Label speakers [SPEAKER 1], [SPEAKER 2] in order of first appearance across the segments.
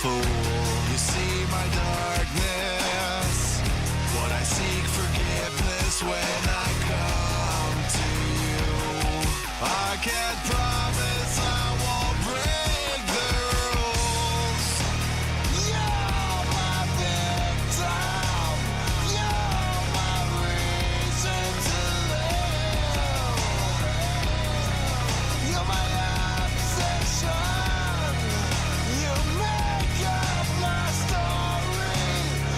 [SPEAKER 1] fool. You see my darkness, but I seek forgiveness when I come to you. I can't promise I won't break the rules. You're my victim. You're my reason to live. You're my obsession. You make up my story.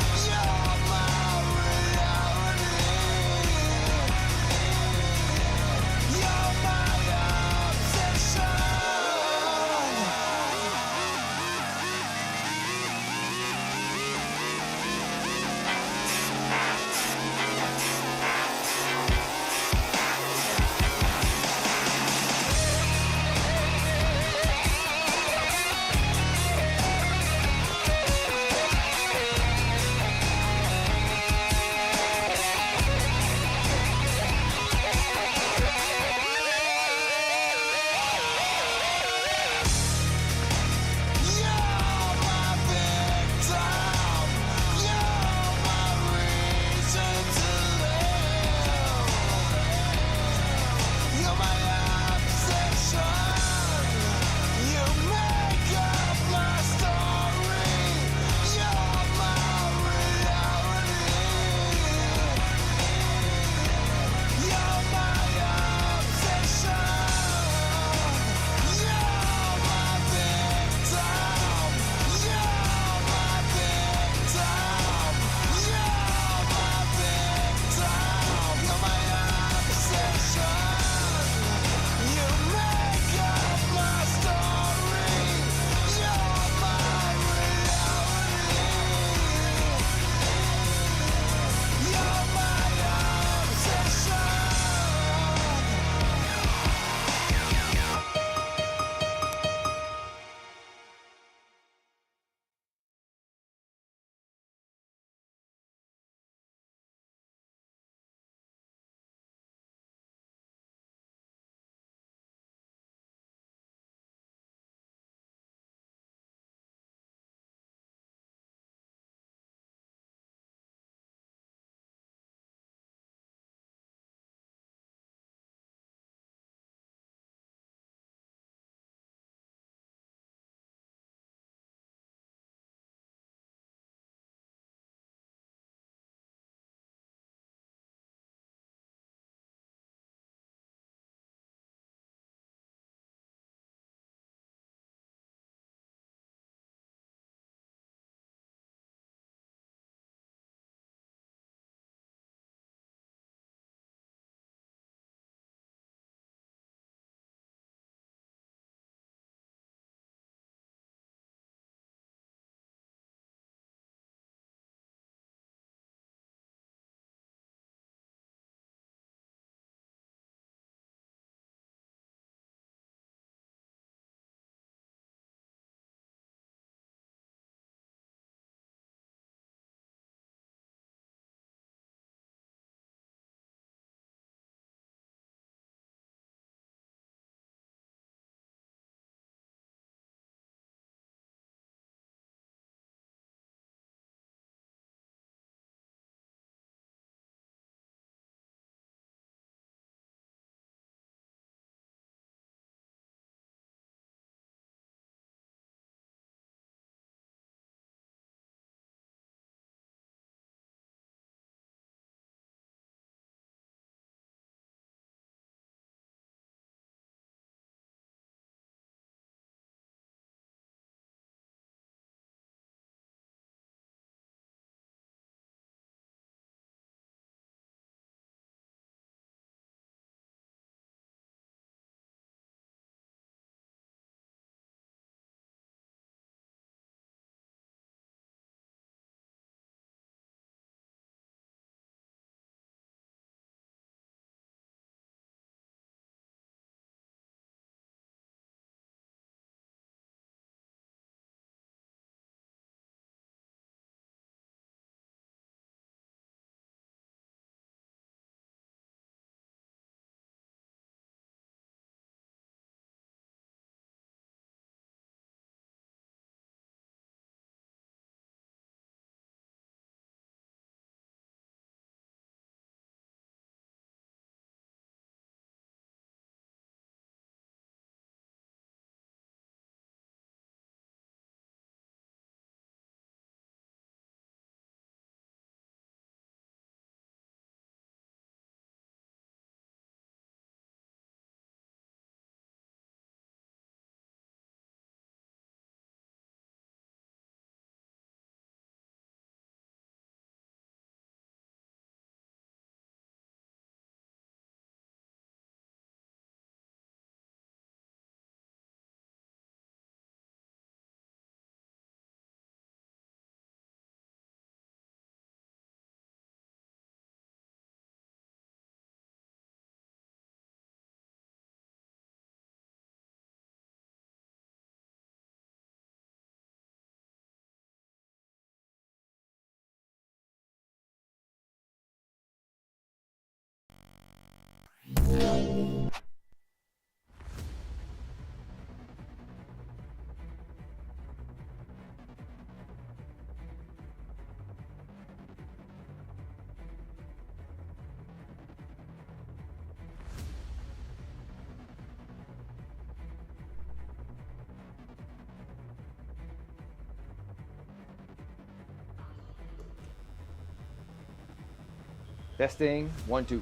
[SPEAKER 2] Testing, 1, 2.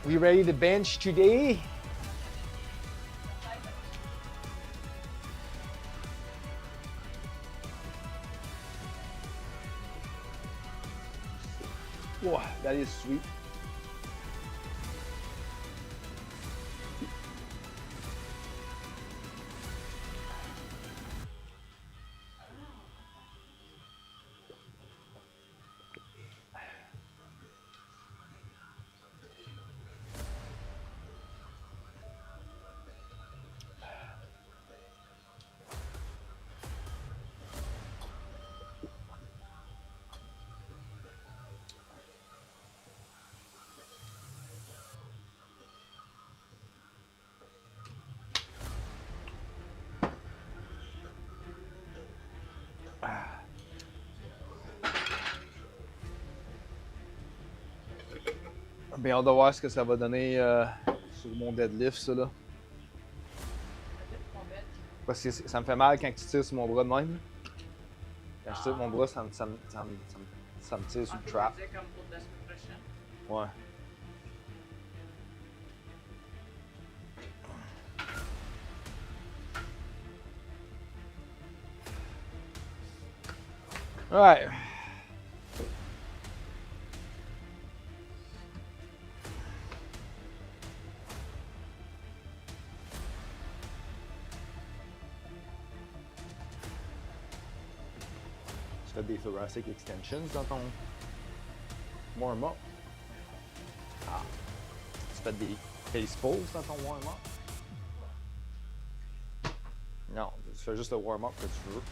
[SPEAKER 2] We ready to bench today? Wow, that is sweet. Bien hâte de voir ce que ça va donner sur mon deadlift, ça là. Parce que ça me fait mal quand tu tires sur mon bras de même. Quand je tire mon bras, ça me tire sur le trap. Ouais. Ouais. Tu fais des thoracic extensions dans ton warm-up. Ah. Tu fais des face pulls dans ton warm-up. Non, tu fais juste le warm-up que tu veux.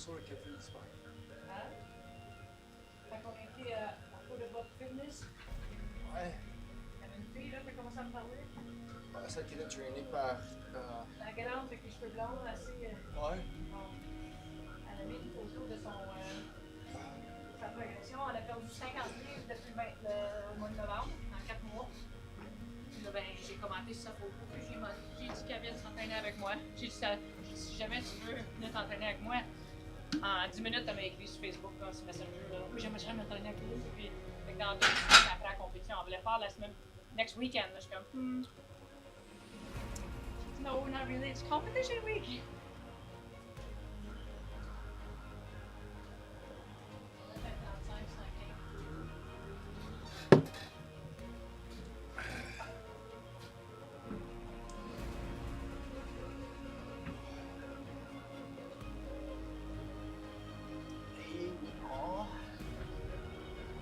[SPEAKER 3] sûr le café du super.
[SPEAKER 4] Hein? Fait qu'on était à cours de votre fitness.
[SPEAKER 3] Ouais.
[SPEAKER 4] Il y avait une fille là qui a commencé à me parler.
[SPEAKER 3] Celle qui était traînée par.
[SPEAKER 4] La grande avec les cheveux blonds, assez.
[SPEAKER 3] Ouais.
[SPEAKER 4] Bon, elle a mis une photo de son. Sa progression. Elle a perdu 50 livres depuis le mois de novembre, en 4 mois. Puis là, ben, j'ai commenté sur sa photo. Puis j'ai dit qu'elle vienne s'entraîner avec moi. J'ai dit, si jamais tu veux venir t'entraîner avec moi, en 10 minutes, elle m'a écrit sur Facebook, là, sur Messenger. Là. Oui, j'aimerais m'entraîner avec vous. Puis, fait que dans 2 semaines après la compétition, on voulait faire la semaine. Next weekend. Là, je suis comme, No, not really. It's competition week.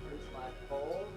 [SPEAKER 2] Here's my pole.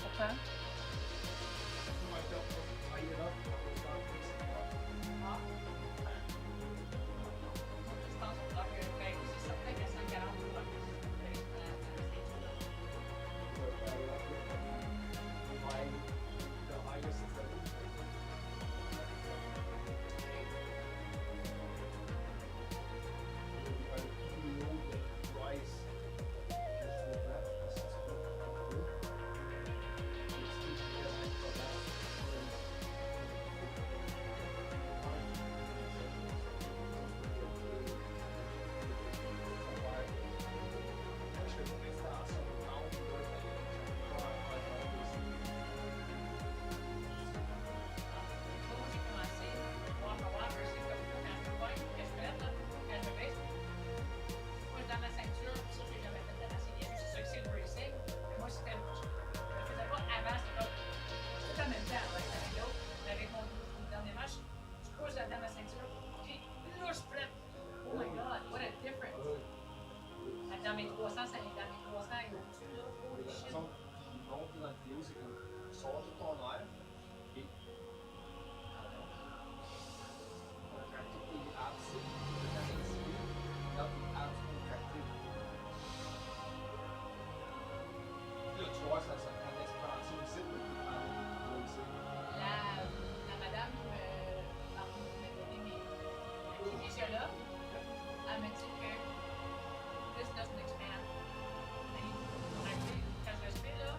[SPEAKER 4] Pourquoi? Dans mes 300, ça est dans mes 300 et au-dessus, là. Holy shit.
[SPEAKER 2] Monte dans la vidéo, c'est comme sors tout ton air et contracter tes abs. Regarde tes abs contractés. Là, tu vois, ça prend de l'expansion ici.
[SPEAKER 4] La madame qui m'a donné mes kinésiologues, elle m'a dit que this doesn't expand. Quand je respire, là,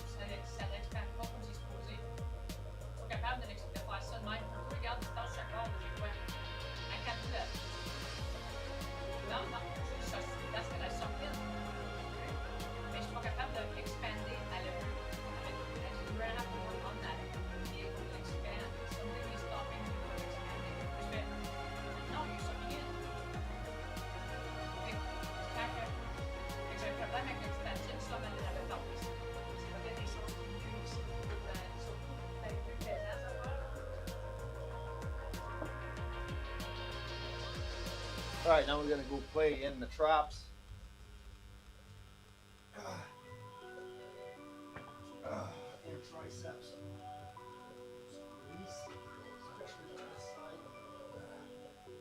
[SPEAKER 4] ça n'expande pas comme c'est supposé. Je suis pas capable de faire ça de même. Regarde, distance chaque heure, j'ai quoi? À 4 heures. Non, ça, that's what I sucked in. Mais je suis pas capable d'expander à level. We're gonna have to work on that. Be able to expand. Something is stopping me from expanding. Je fais, non, you're sucking in. J'ai un problème avec l'expansion, ça, on en avait parlé. C'est peut-être des choses qui me nuisent, surtout avec plus plaisant, ça va.
[SPEAKER 2] Alright, now we're gonna go play in the traps.
[SPEAKER 3] Your triceps. Squeeze, especially on this side.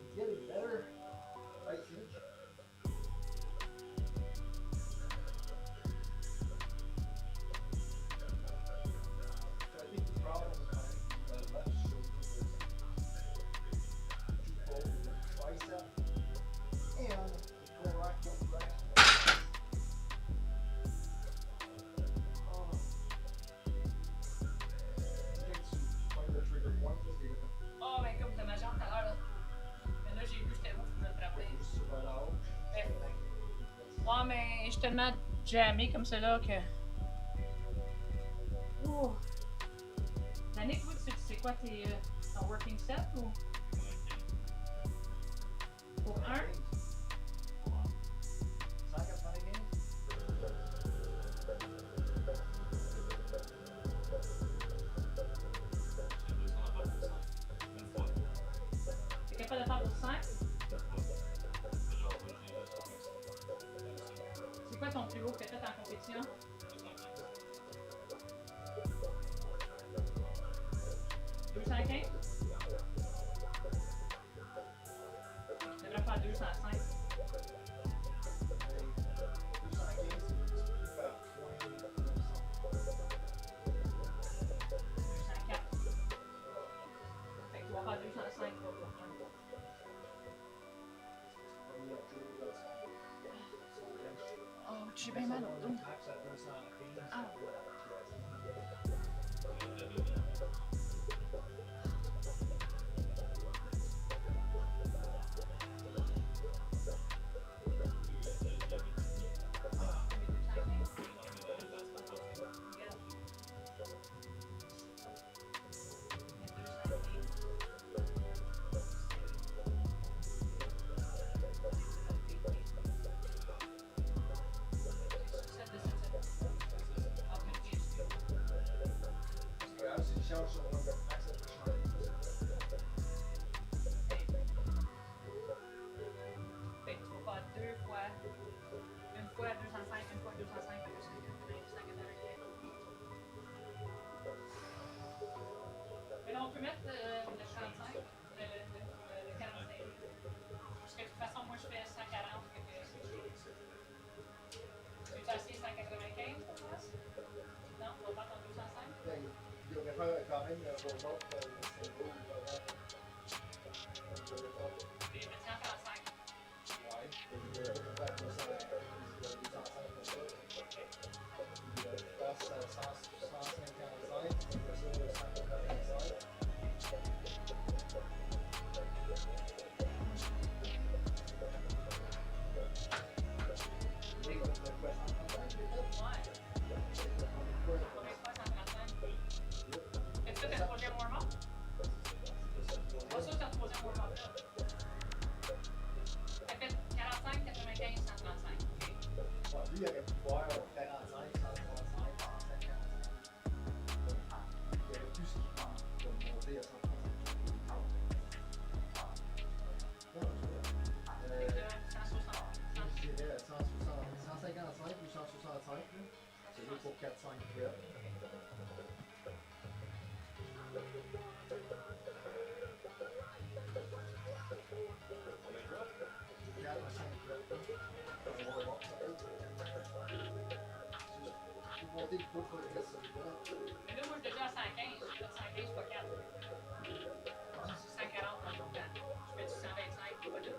[SPEAKER 3] It's getting better, I think. I think the problem with my left shoulder is too cold with the tricep and the thoracic rest.
[SPEAKER 4] Oh, ben comme de ma jambe tout à l'heure, là. Mais là, j'ai vu, j'étais où, je me frappais. Ouais, mais je suis tellement jammé comme ça là que. Ouh. Danick, toi, c'est quoi tes ton working set ou? Pour un? T'es capable de faire pour 5? C'est quoi ton plus haut que t'as fait en compétition? 215? Tu devrais faire 205. Fait que tu vas faire 205 pour un. Oh, j'ai bien mal au dos. Ah. Fait que tu vas faire deux fois, une fois 205, une fois 205, plus 595. Mais là, on peut mettre le 35, le 45. Parce que de toute façon, moi, je fais 140. Fait que tu veux essayer 195 pour toi? Non, on va faire ton 205?
[SPEAKER 3] Il devrait faire quand même un robot
[SPEAKER 4] Et le 145.
[SPEAKER 3] Ouais, il devrait faire 255. Je passe à 155, après ça 185.
[SPEAKER 4] Est-ce que tu as le troisième warm-up? Pas sûr que tu as le troisième warm-up là. Tu as fait 45, 95, 135. OK.
[SPEAKER 3] Ouais, lui, il aurait pu faire 45, 135, 155. Il aurait pu ce qu'il pense, de monter à 135. Non,
[SPEAKER 4] Fait que 160.
[SPEAKER 3] je dirais 155 ou 165. C'est juste pour 4-5 reps. Monter le poids progressivement.
[SPEAKER 4] Mais là, moi, je suis déjà à 115. Je fais 115 fois 4. C'est 140 dans le temps. Je fais du 125 fois 2.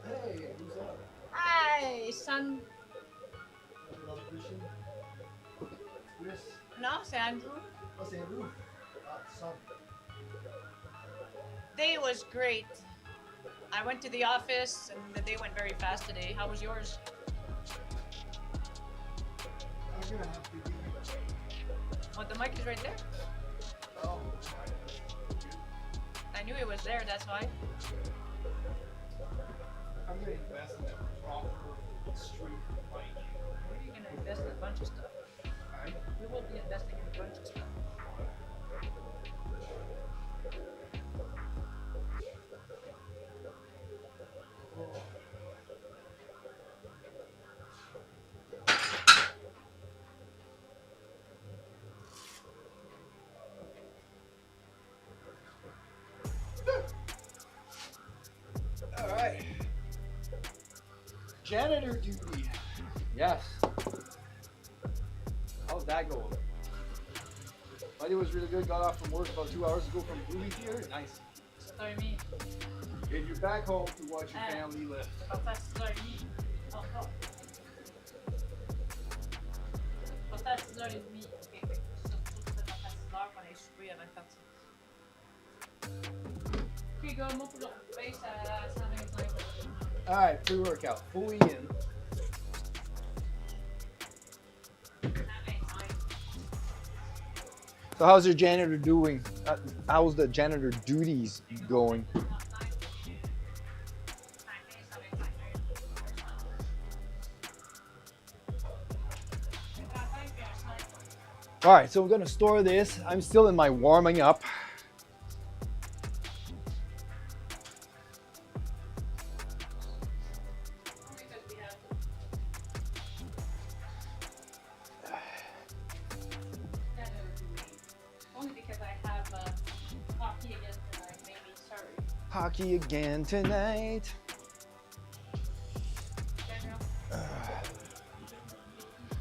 [SPEAKER 3] Hey, who's up?
[SPEAKER 4] Hey, son.
[SPEAKER 3] Another Christian? Chris?
[SPEAKER 4] Non, c'est Andrew.
[SPEAKER 3] Oh, c'est Andrew. Ah, son.
[SPEAKER 4] Day was great. I went to the office and the day went very fast today. How was yours?
[SPEAKER 3] I'm gonna have to give you
[SPEAKER 4] Oh, the mic is right there. knew it was there, that's why.
[SPEAKER 3] I'm gonna invest in that Brockville street bike.
[SPEAKER 4] Where are you gonna invest in a bunch of stuff?
[SPEAKER 3] Right?
[SPEAKER 4] We will be investing in a bunch of stuff.
[SPEAKER 3] All right. Janitor duty.
[SPEAKER 2] Yes. How'd that go? Buddy was really good. Got off from work about 2 hours ago from movie theater. Nice.
[SPEAKER 4] C'est 7h30.
[SPEAKER 3] And you're back home to watch your family live.
[SPEAKER 4] C'est parti à 6h30. Encore. C'est parti à 6h30. Ok, fait que ça, c'est parti à 6h pour aller souper avant de partir. Ok, gars, moi pour le base à 125.
[SPEAKER 3] All right, pre-workout, fully in.
[SPEAKER 4] 125.
[SPEAKER 2] So how's your janitor doing? How's the janitor duties going? All right, so we're gonna store this. I'm still in my warming up.
[SPEAKER 4] Only because I have hockey again tonight, maybe. Sorry.
[SPEAKER 2] Hockey again tonight.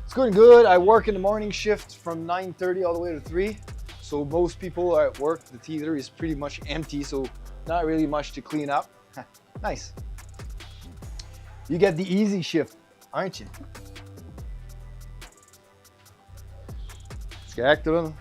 [SPEAKER 2] It's going good. I work in the morning shift from 9:30 all the way to 3. So most people are at work. The theater is pretty much empty, so not really much to clean up. Nice. You get the easy shift, aren't you? Ska jag då?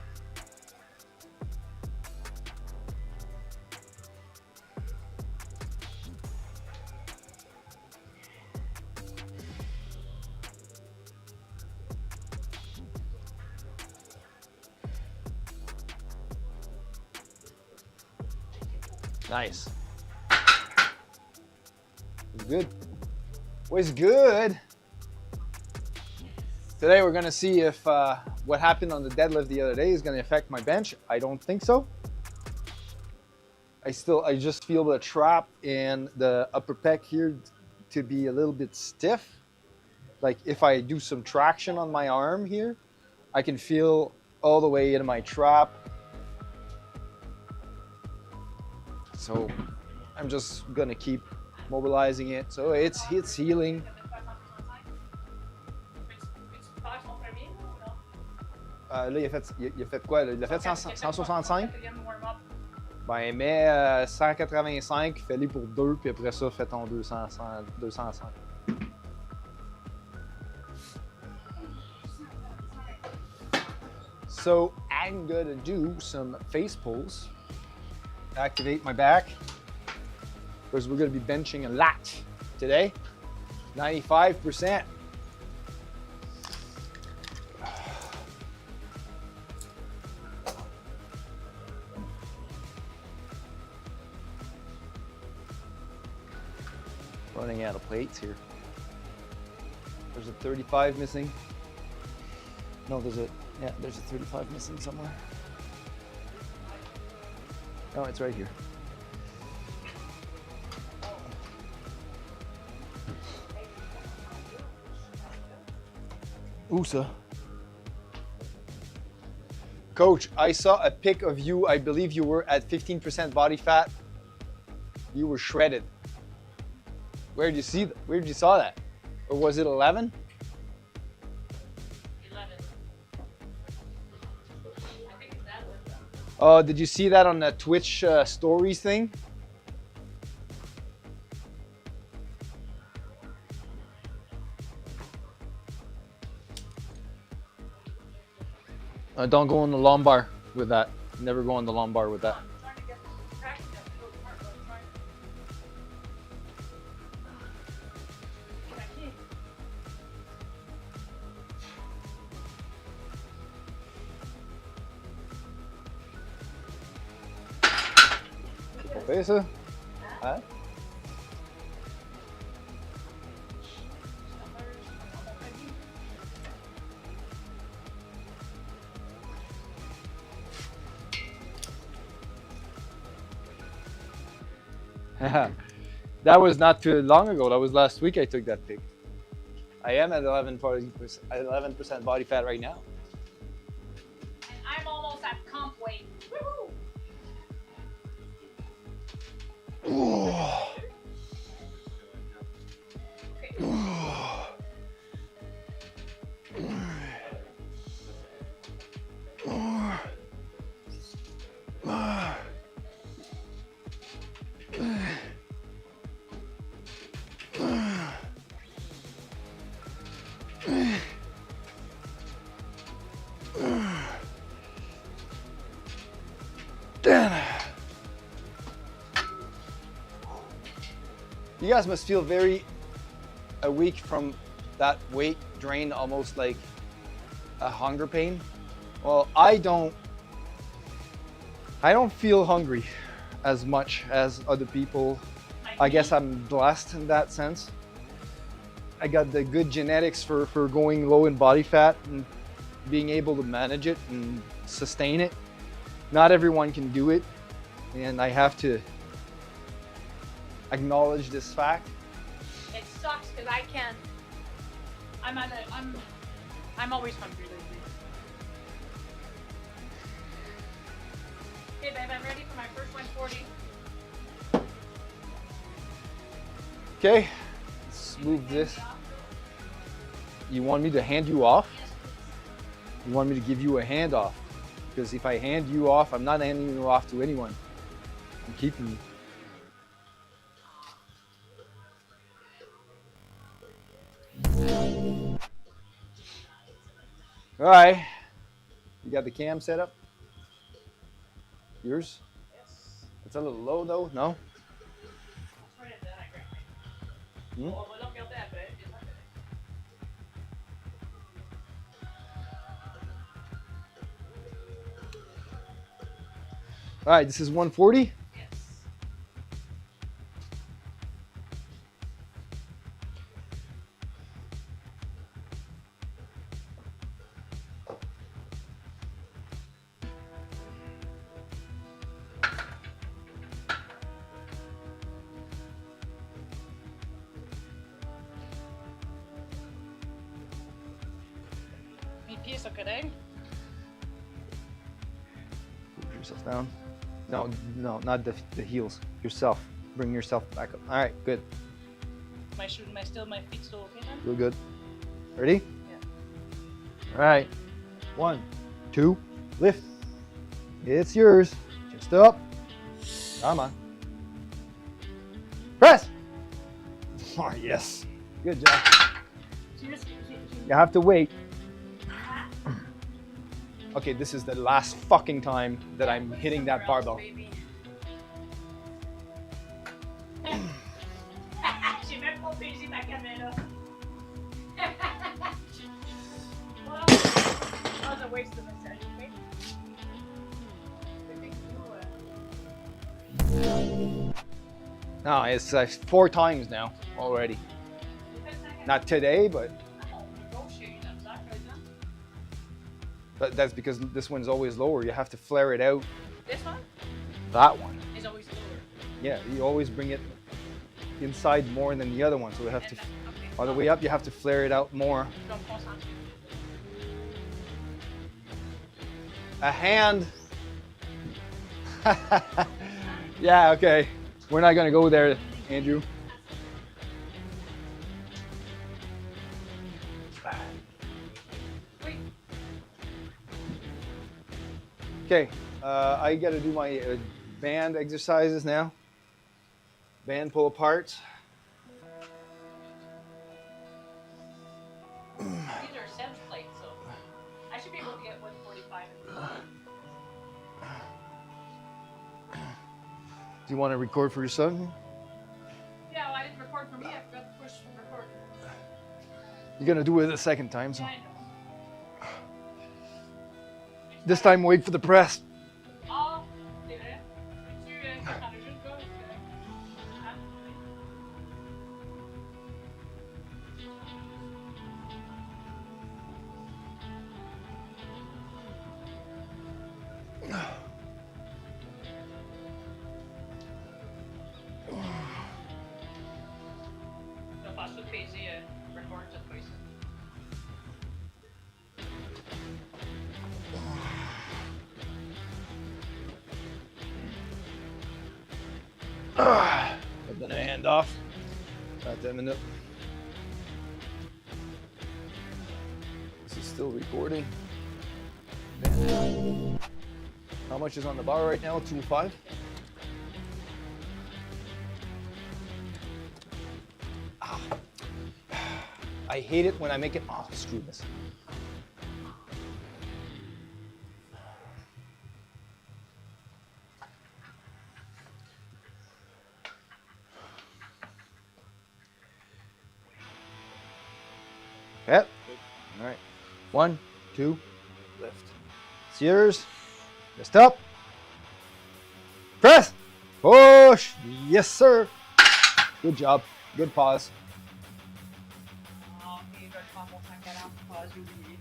[SPEAKER 2] Nice. It's good. Was good. Today we're gonna see if what happened on the deadlift the other day is gonna affect my bench. I don't think so. I just feel the trap and the upper pec here to be a little bit stiff. Like if I do some traction on my arm here, I can feel all the way into my trap. So I'm just gonna keep mobilizing it. So it's healing. Là, il a fait quoi? Là? Il a fait 165? Ben, mets 185, fais-les pour 2, puis après ça, fais ton 205. So I'm gonna do some face pulls. Activate my back because we're going to be benching a lot today. 95%. Running out of plates here. There's a 35 missing. No, there's a 35 missing somewhere. Oh, it's right here. USA. Coach, I saw a pic of you. I believe you were at 15% body fat. You were shredded. Where did you saw that? Or was it 11?
[SPEAKER 4] 11. I think it's that one.
[SPEAKER 2] Oh, did you see that on the Twitch stories thing? Don't go in the lumbar with that. Never go in the lumbar with that.
[SPEAKER 4] I'm trying to get traction that little part, but I'm trying to. I can't.
[SPEAKER 2] Fais ça? Hein? That was not too long ago. That was last week I took that pic. I am at 11% body fat right now.
[SPEAKER 4] And I'm almost at comp weight. Woohoo!
[SPEAKER 2] You guys must feel very weak from that weight drain, almost like a hunger pain. Well, I don't feel hungry as much as other people. I guess I'm blessed in that sense. I got the good genetics for going low in body fat and being able to manage it and sustain it. Not everyone can do it, and I have to acknowledge this fact.
[SPEAKER 4] It sucks because I can't. I'm always hungry lately. Okay, babe, I'm ready for my first 140.
[SPEAKER 2] Okay, let's move this. You want me to hand you off?
[SPEAKER 4] Yes, please.
[SPEAKER 2] You want me to give you a handoff? Because if I hand you off, I'm not handing you off to anyone. I'm keeping you. All right, you got the cam set up? Yours?
[SPEAKER 4] Yes.
[SPEAKER 2] It's a little low though, no? Hmm?
[SPEAKER 4] On va le regarder après.
[SPEAKER 2] All right, this is 140.
[SPEAKER 4] Yes. Mes pieds sont corrects.
[SPEAKER 2] Put yourself down. No, not the heels. Yourself. Bring yourself back up. All right, good.
[SPEAKER 4] My feet still okay then?
[SPEAKER 2] Feel good. Ready?
[SPEAKER 4] Yeah.
[SPEAKER 2] All right. 1, 2, lift. It's yours. Just up. Come on. Press. Oh, yes. Good job. You have to wait. Okay, this is the last fucking time that I'm hitting that barbell.
[SPEAKER 4] J'ai même pas pégé ma caméra. Well, that was a waste of a session, okay?
[SPEAKER 2] No, it's 4 times now already. Not today, but that's because this one's always lower. You have to flare it out.
[SPEAKER 4] This one
[SPEAKER 2] That one.
[SPEAKER 4] is always lower.
[SPEAKER 2] Yeah, you always bring it inside more than the other one. So we have to, on the way up, you have to flare it out more. A hand. Yeah, okay. We're not gonna go there, Andrew. Okay, I gotta do my band exercises now. Band pull apart.
[SPEAKER 4] These are sense plates, so I should be able to get 145.
[SPEAKER 2] Do you want to record for your son?
[SPEAKER 4] Yeah, well, I didn't record for me. I forgot to push record.
[SPEAKER 2] You're gonna do it the second time, so.
[SPEAKER 4] Yeah, I know.
[SPEAKER 2] This time, wait for the press.
[SPEAKER 4] Ah, c'est vrai. Tu t'en as juste gars?
[SPEAKER 2] I'm gonna hand off. Got that minute. This is still recording. How much is on the bar right now? 205. I hate it when I make it. Oh, screw this. Yep. All right. 1, 2, lift. It's yours. Just up. Press. Push. Yes, sir. Good job. Good pause.
[SPEAKER 4] Ah, ok, je vais le prendre mon 140 pour pas, j'ai oublié.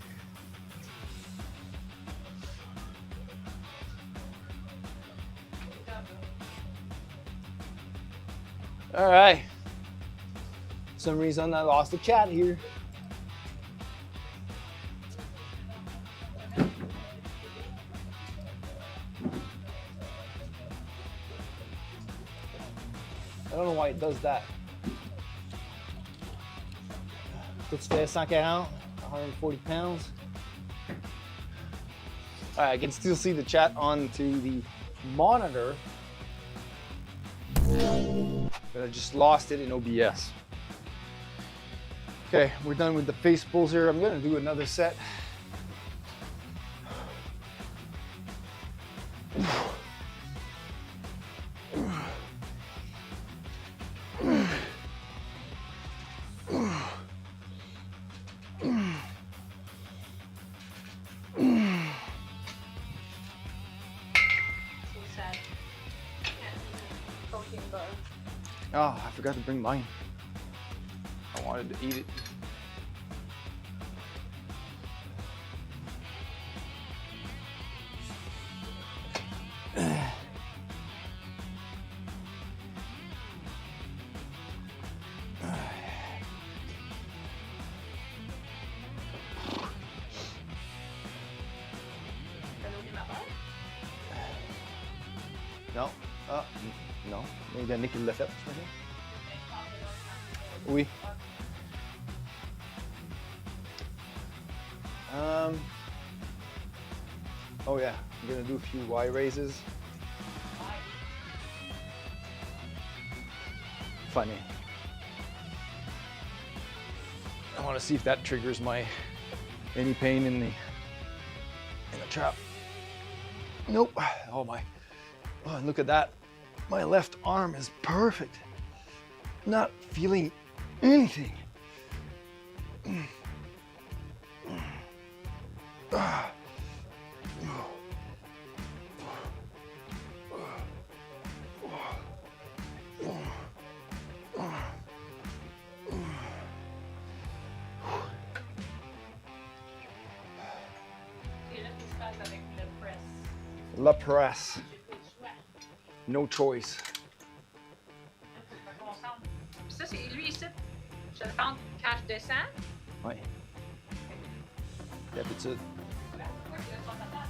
[SPEAKER 2] All right. For some reason I lost the chat here. I don't know why it does that. Tout se fait 140, 140 pounds. All right, I can still see the chat onto the monitor, but I just lost it in OBS. Okay, we're done with the face pulls here. I'm gonna do another set.
[SPEAKER 4] So sad. Protein bar.
[SPEAKER 2] Oh, I forgot to bring mine. I wanted to eat it.
[SPEAKER 4] T'as oublié ma part?
[SPEAKER 2] Non. Ah, non. Il y a Nick qui l'a fait, je pense. Oui. Oh yeah, I'm gonna do a few Y raises. Funny. I want to see if that triggers any pain in the trap. Nope. Oh my. Oh, and look at that. My left arm is perfect. Not feeling anything.
[SPEAKER 4] Et là, qu'est-ce qui se passe avec le press?
[SPEAKER 2] La press.
[SPEAKER 4] J'ai pas le choix.
[SPEAKER 2] No choice.
[SPEAKER 4] Je me concentre. Ça, c'est lui ici. Je le rentre quand je descends.
[SPEAKER 2] Ouais. D'habitude.
[SPEAKER 4] Pourquoi je le sens à table?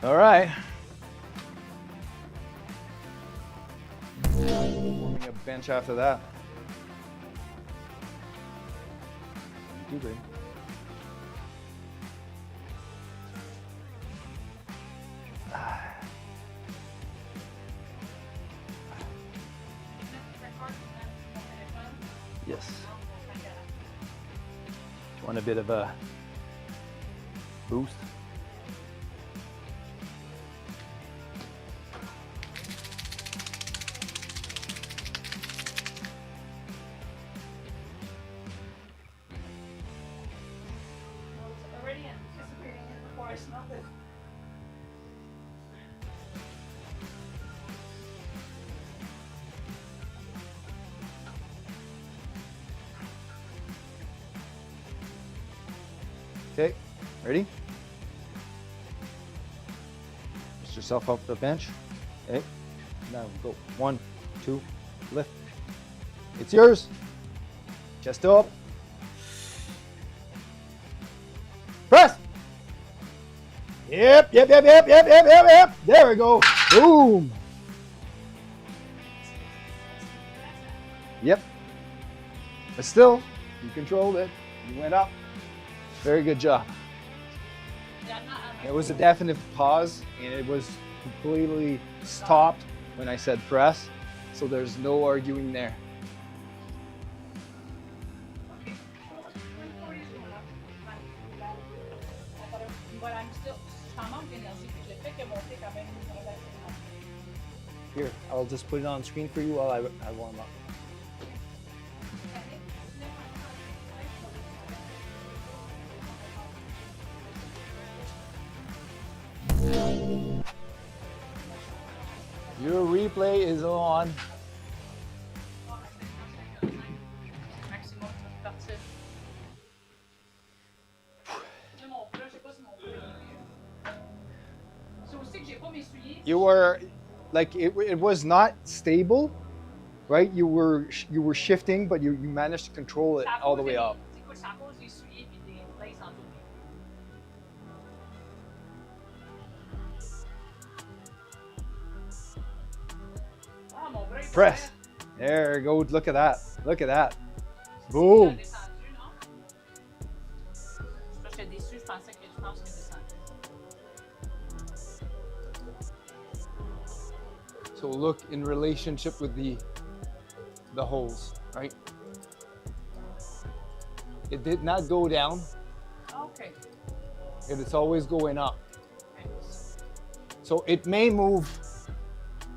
[SPEAKER 2] All right. Warming up bench after that. You do great. Yes. You want a bit of a boost?
[SPEAKER 4] Already anticipating it before I smelled it.
[SPEAKER 2] Okay, ready? Push yourself off the bench. Okay, now go 1, 2, lift. It's yours. Chest up. Press. Yep. There we go. Boom. Yep. But still, you controlled it. You went up. Very good job. It was a definite pause, and it was completely stopped when I said press. So there's no arguing there.
[SPEAKER 4] But I'm still, je t'en manque d'énergie, puis je fais que monter quand même relativement.
[SPEAKER 2] Here, I'll just put it on screen for you while I warm up. Your replay is on.
[SPEAKER 4] Maximum, tu vas partir. Là, mon plat, je sais pas si mon plat est mieux. C'est aussi que j'ai pas m'essuyé.
[SPEAKER 2] You were, like, it was not stable, right? You were shifting, but you managed to control it all the way up.
[SPEAKER 4] Écoute, c'est à cause des souliers et des laces en dos. Ah, mon bras est
[SPEAKER 2] Press. There you go. Look at that. Look at that. Boom.
[SPEAKER 4] descendu, non? Je suis déçu, je pensais que je pense que c'est descendu.
[SPEAKER 2] So look in relationship with the holes, right? It did not go down.
[SPEAKER 4] Okay.
[SPEAKER 2] It's always going up.
[SPEAKER 4] Okay.
[SPEAKER 2] So it may move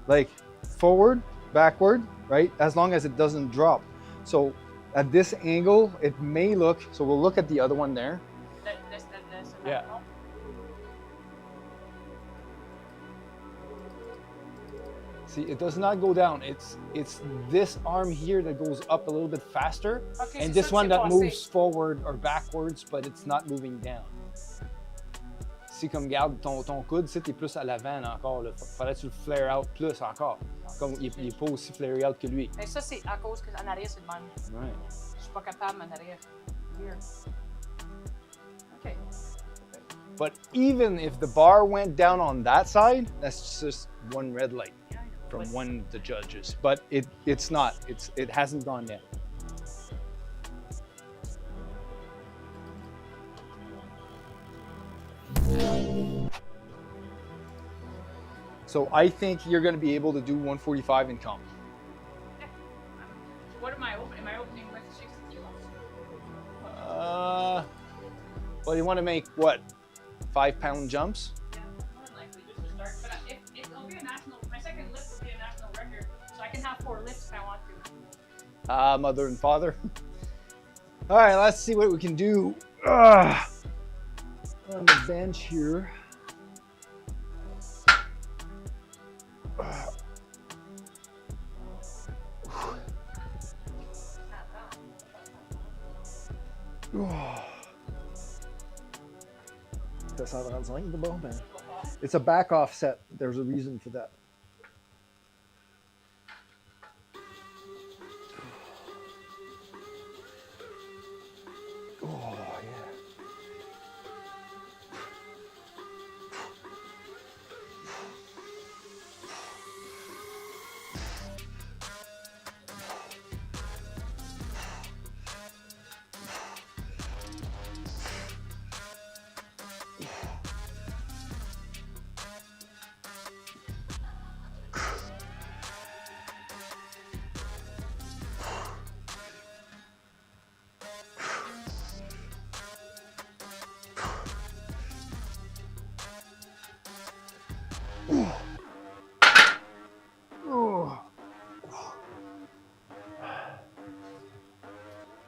[SPEAKER 2] like forward, backward, right? As long as it doesn't drop. So at this angle, it may look, so we'll look at the other one there. Yeah. See, it does not go down. It's this arm here that goes up a little bit faster,
[SPEAKER 4] Okay,
[SPEAKER 2] and
[SPEAKER 4] c'est
[SPEAKER 2] this
[SPEAKER 4] ça
[SPEAKER 2] one
[SPEAKER 4] que c'est
[SPEAKER 2] that
[SPEAKER 4] passé.
[SPEAKER 2] moves forward or backwards, but it's not moving down. Si comme garde ton coude, tu es plus à l'avant là, encore. Là. Faudrait que tu le flare out plus encore. Comme il est pas aussi flare out que lui.
[SPEAKER 4] Mais ça, c'est à cause qu'en arrière, c'est le même.
[SPEAKER 2] Right.
[SPEAKER 4] Je suis pas capable en arrière. Weird. Okay.
[SPEAKER 2] But even if the bar went down on that side, that's just one red light
[SPEAKER 4] Yeah, I know.
[SPEAKER 2] from
[SPEAKER 4] But-
[SPEAKER 2] one of the judges. But it's not. It hasn't gone down. So I think you're going to be able to do 145 in comp.
[SPEAKER 4] What am I opening? Am I opening with 60 kilos?
[SPEAKER 2] Well, you want to make what? 5-pound jumps?
[SPEAKER 4] Yeah, more than likely just to start. But if it'll be a national, my second lift will be a national record, so I can have 4 lifts if I want to.
[SPEAKER 2] Mother and father. All right, let's see what we can do on the bench here. That's not the ball, man. It's a back off set. There's a reason for that. Oh, yeah.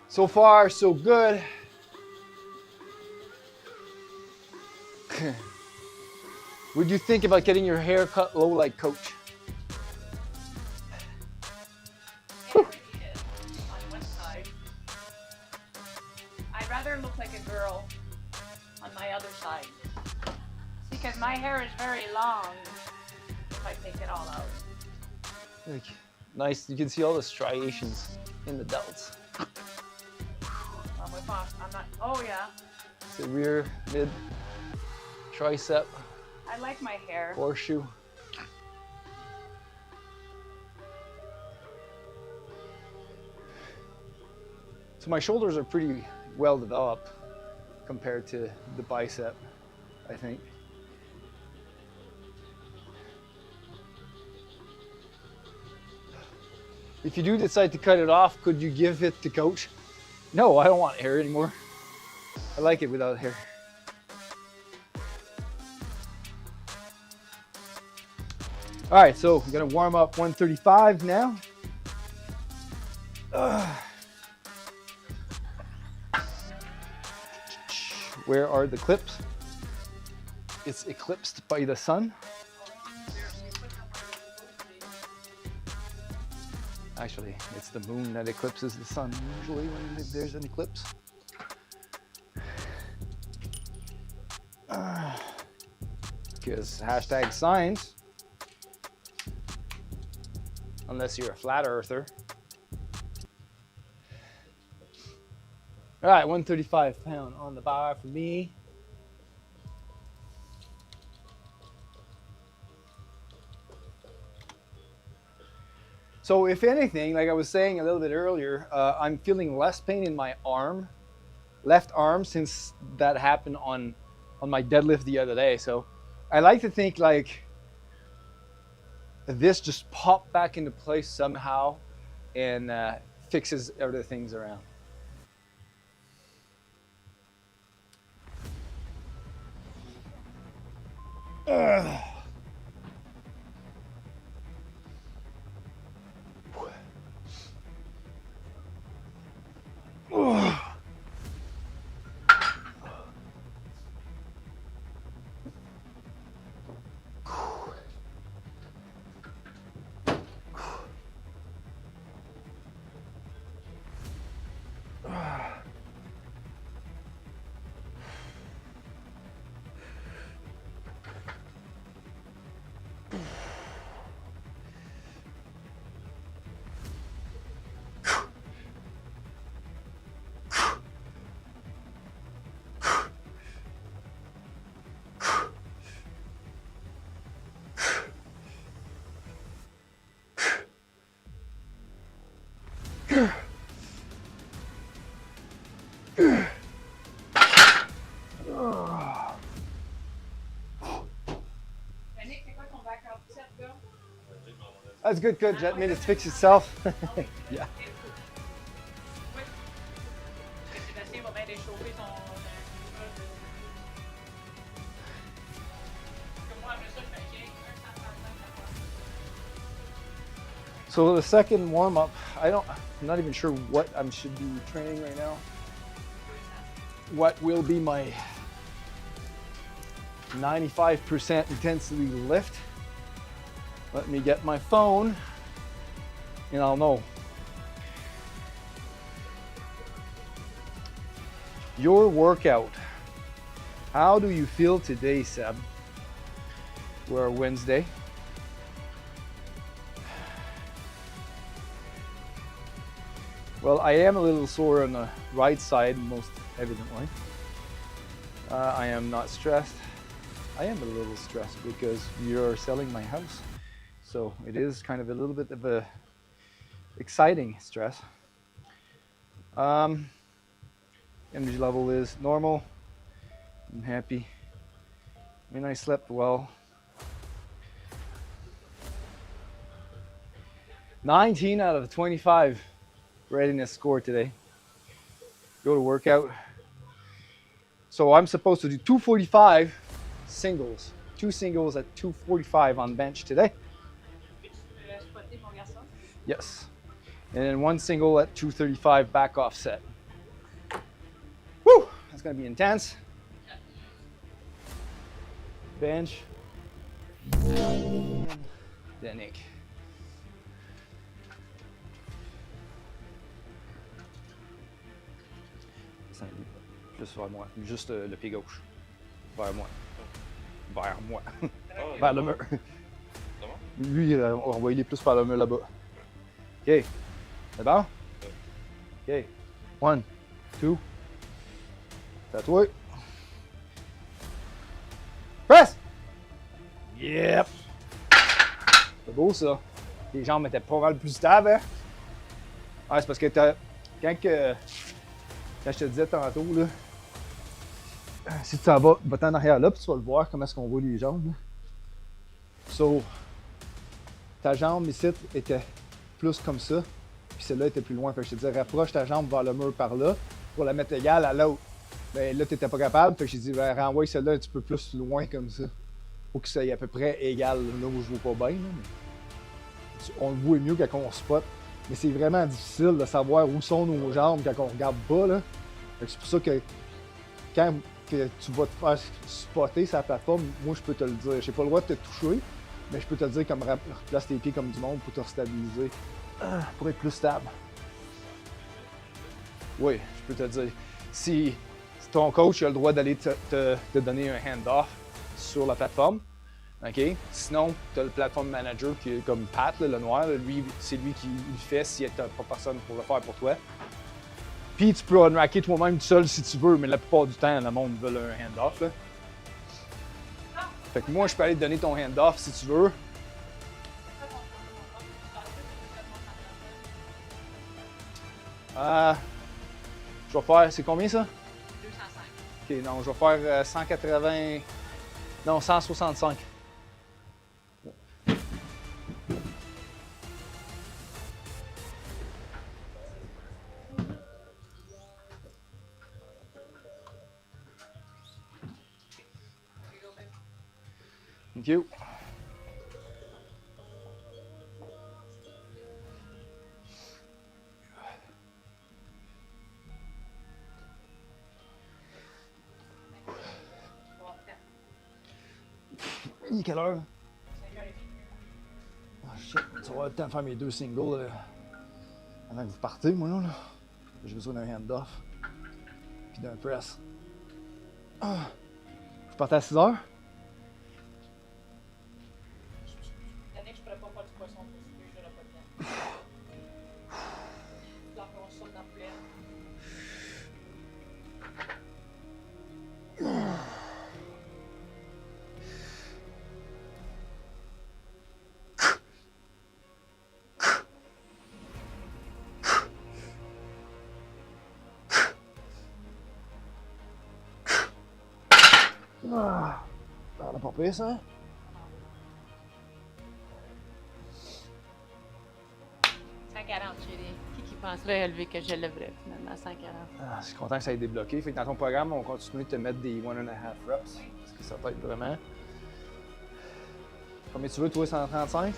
[SPEAKER 2] So far, so good. Would you think about getting your hair cut low like Coach?
[SPEAKER 4] Everybody is on one side. I'd rather look like a girl on my other side. Because my hair is very long if I take it all out.
[SPEAKER 2] Like, nice, you can see all the striations in the delts.
[SPEAKER 4] I'm not, oh yeah.
[SPEAKER 2] The rear, mid, tricep,
[SPEAKER 4] I like my hair.
[SPEAKER 2] horseshoe. So my shoulders are pretty well developed compared to the bicep, I think. If you do decide to cut it off, could you give it to coach? No, I don't want hair anymore. I like it without hair. All right, so I'm gonna warm up 135 now. Where are the clips? It's eclipsed by the sun. Actually, it's the moon that eclipses the sun usually when there's an eclipse. Because hashtag science, unless you're a flat earther. All right, 135 pound on the bar for me. So if anything, like I was saying a little bit earlier, I'm feeling less pain in my arm, left arm, since that happened on my deadlift the other day. So I like to think like this just popped back into place somehow and fixes other things around. That's good, good. That made it fix itself. Yeah. So the second warm-up, I'm not even sure what I should be training right now. What will be my 95% intensity lift? Let me get my phone and I'll know. Your workout. How do you feel today, Seb? We're Wednesday. Well, I am a little sore on the right side, most evidently. I am not stressed. I am a little stressed because you're selling my house. So it is kind of a little bit of a exciting stress. Energy level is normal. I'm happy. I mean, I slept well. 19 out of 25 readiness score today. Go to workout. So I'm supposed to do 245 singles. 2 singles at 245 on bench today. Yes. And then 1 single at 235 back off set. Woo! That's gonna be intense. Bench. Then Nick. Plus vers moi. Juste le pied gauche. Vers moi. Vers moi. Vers le mur. Lui, envoyez-les plus vers le mur là-bas. OK. C'est bon? OK. 1, 2. C'est à toi. Press! Yep! C'est beau ça. Les jambes étaient pas mal plus stables, hein? Ouais, c'est parce que quand je te disais tantôt, là, si tu s'en vas en arrière là, puis tu vas le voir comment est-ce qu'on voit les jambes. Là. So, ta jambe ici était plus comme ça, puis celle-là était plus loin. Fait que je te disais, rapproche ta jambe vers le mur par là pour la mettre égale à l'autre. Ben là, tu n'étais pas capable, fait que j'ai dit, ben, renvoie celle-là un petit peu plus loin comme ça. Pour que ça soit à peu près égal là où je vois pas bien. Là, mais on le voit mieux quand on spot. Mais c'est vraiment difficile de savoir où sont nos jambes quand on regarde pas. Là. C'est pour ça que quand que tu vas te faire spotter sur la plateforme, moi je peux te le dire. J'ai pas le droit de te toucher, mais je peux te le dire comme replace tes pieds comme du monde pour te restabiliser. Pour être plus stable. Oui, je peux te le dire. Si ton coach a le droit d'aller te donner un hand-off sur la plateforme, OK? Sinon, tu as le platform manager qui est comme Pat, là, le noir. Là, lui, c'est lui qui le fait si tu n'as pas personne pour le faire pour toi. Puis tu peux unracker toi-même tout seul si tu veux, mais la plupart du temps, le monde veut un hand-off. Là. Fait que moi, je peux aller te donner ton hand-off si tu veux. Je vais faire, c'est combien ça? 205. OK, non, je vais faire 180, non, 165. Thank you. Il est quelle heure? Oh shit, tu vas avoir le temps de faire mes 2 singles avant que vous partez, moi là. J'ai besoin d'un hand-off. Puis d'un press. Vous partez à 6 heures?
[SPEAKER 4] L'année que je pourrais pas faire du poisson pour souper, je n'aurai pas le temps. Là, on saute dans le poulet.
[SPEAKER 2] Ça n'a pas pire, ça?
[SPEAKER 5] Qui penserait élever que je lèverais finalement à 140?
[SPEAKER 2] Je suis content que ça ait débloqué. Fait que dans ton programme, on continue de te mettre des 1.5 reps. Parce que ça peut être vraiment. Combien tu veux, toi, 135?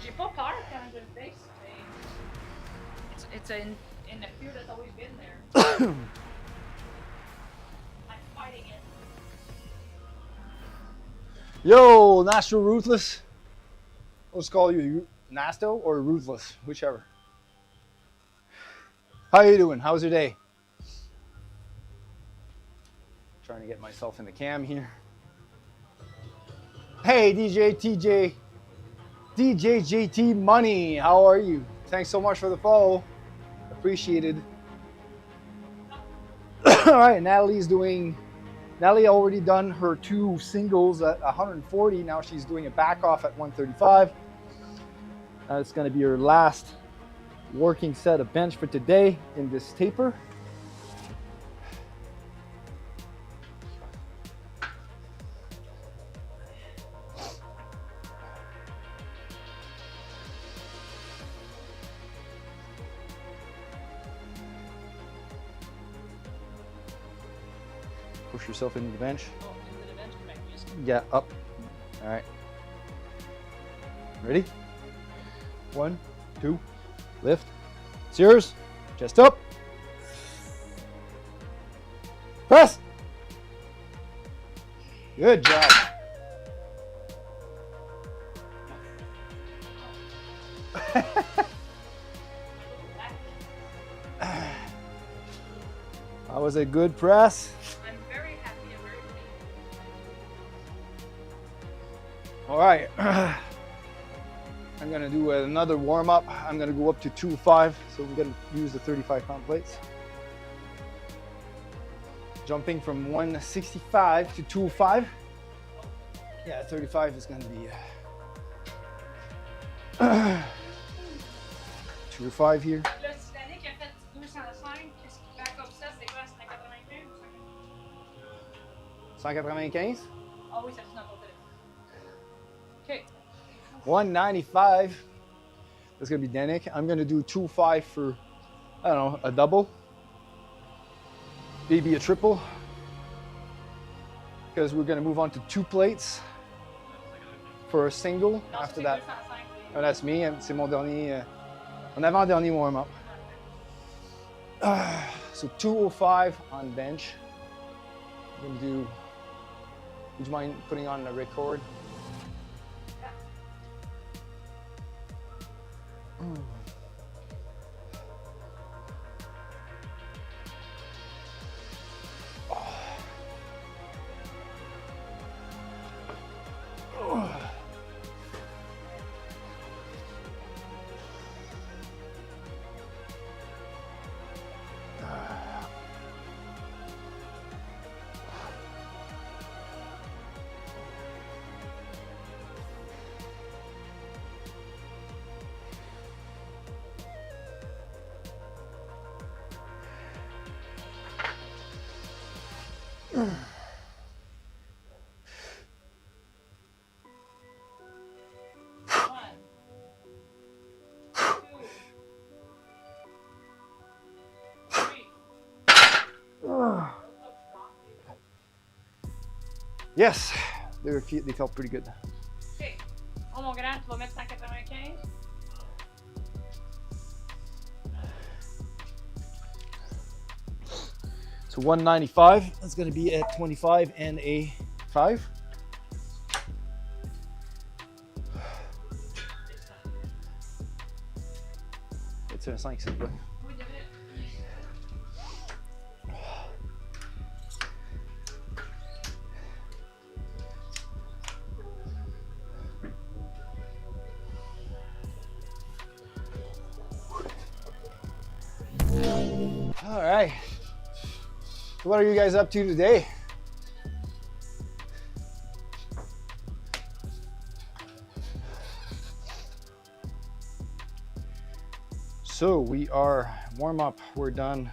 [SPEAKER 4] J'ai pas peur quand je le fais. It's in the fear that's always been there. I'm fighting it.
[SPEAKER 2] Yo, Nasto Ruthless. Let's call you Nasto or Ruthless, whichever. How you doing? How's your day? Trying to get myself in the cam here. Hey, DJ JT Money, how are you? Thanks so much for the follow. Appreciated. All right, Natalie already done her 2 singles at 140. Now she's doing a back off at 135. It's going to be her last working set of bench for today in this taper. Push yourself into the bench. Yeah, up. All right. Ready? 1, 2, lift. It's yours. Chest up. Press. Good job. That was a good press.
[SPEAKER 4] I'm very happy. I'm very pleased.
[SPEAKER 2] All right. I'm gonna do another warm up. I'm gonna go up to 205. So we're gonna use the 35-pound plates. Jumping from 165 to 205. Yeah, 35 is gonna be 205 here.
[SPEAKER 4] Là, si l'année qui a fait 205, qu'est-ce qui fait comme ça? C'est quoi? 195 ou
[SPEAKER 2] 195.
[SPEAKER 4] Ah oui, ça finit dans ton téléphone. OK.
[SPEAKER 2] 195. That's gonna be Danik. I'm gonna do 205 for, I don't know, a double. Maybe a triple. Because we're gonna move on to 2 plates for a single
[SPEAKER 4] Non,
[SPEAKER 2] after
[SPEAKER 4] c'est
[SPEAKER 2] that.
[SPEAKER 4] 205.
[SPEAKER 2] Oh, that's me. C'est mon dernier, mon avant-dernier warm-up. So 205 on bench. I'm gonna do, would you mind putting on the record? Yes, they felt pretty good.
[SPEAKER 4] OK. Oh, mon grand, tu vas mettre 195.
[SPEAKER 2] So 195, that's gonna be at 25 and a 5. It's a 5, s'il te plaît.
[SPEAKER 4] Oui, de vrai.
[SPEAKER 2] All right. So what are you guys up to today? So we are warm up, we're done.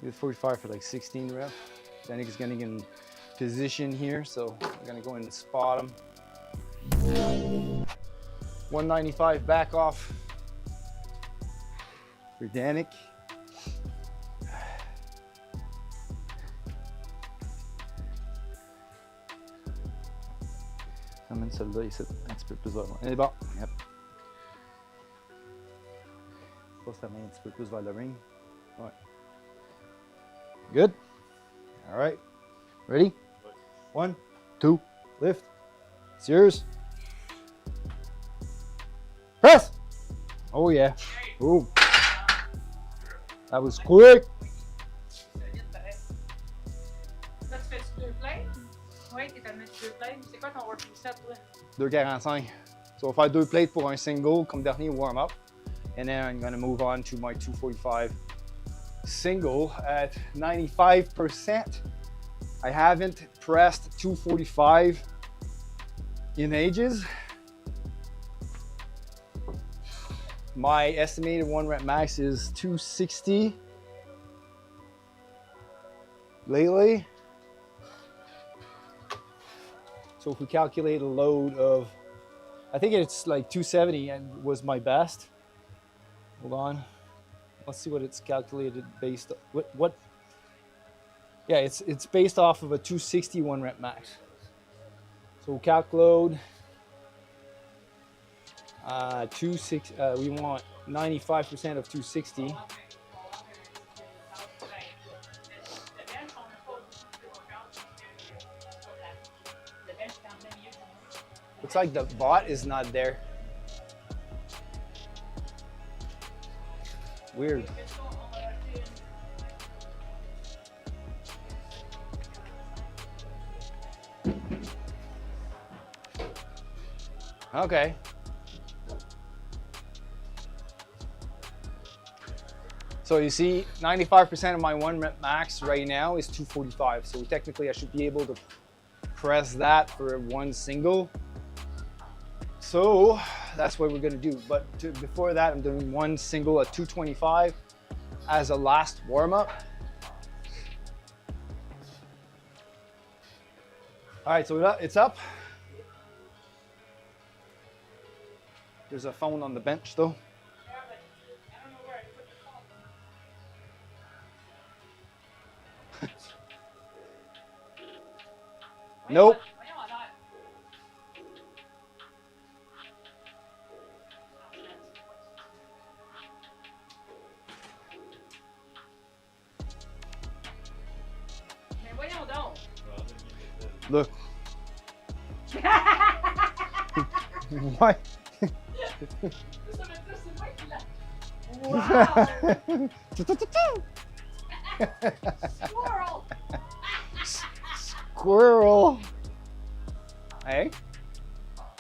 [SPEAKER 2] We did 45 for like 16 reps. Danik is gonna get in position here, so we're gonna go in and spot him. 195 back off for Danik. Amène celle-là ici, un petit peu plus vers loin. Elle est bon. Yep. Passe ta main un petit peu plus vers le ring. Ouais. Good. All right. Ready? 1, 2, lift. It's yours. Press. Oh yeah. Ooh. That was quick.
[SPEAKER 4] Solide, pareil. Là, tu fais-tu 2 plates? Oui, t'es à mettre 2 plates. C'est quoi ton working set, toi?
[SPEAKER 2] 245. So on va faire 2 plates pour un single comme dernier warm-up. And then I'm gonna move on to my 245 single at 95%. I haven't pressed 245 in ages. My estimated 1 rep max is 260 lately. So if we calculate a load of, I think it's like 270 and was my best. Hold on. Let's see what it's calculated based on. What? Yeah, it's based off of a 260 1 rep max. So calc load. 260. We want 95% of 260. Looks like the bot is not there. Weird. Okay. So you see, 95% of my 1 rep max right now is 245. So technically I should be able to press that for one single. So that's what we're gonna do. But before that, I'm doing one single at 225 as a last warm up. All right, so it's up. There's a phone on the bench though.
[SPEAKER 4] Yeah, but I don't know where I put the phone.
[SPEAKER 2] Nope.
[SPEAKER 4] Voyons, alors. Mais voyons donc.
[SPEAKER 2] Look. What?
[SPEAKER 4] Ça veut dire c'est moi qui l'a. Wow! Squirrel!
[SPEAKER 2] Squirrel. Hey.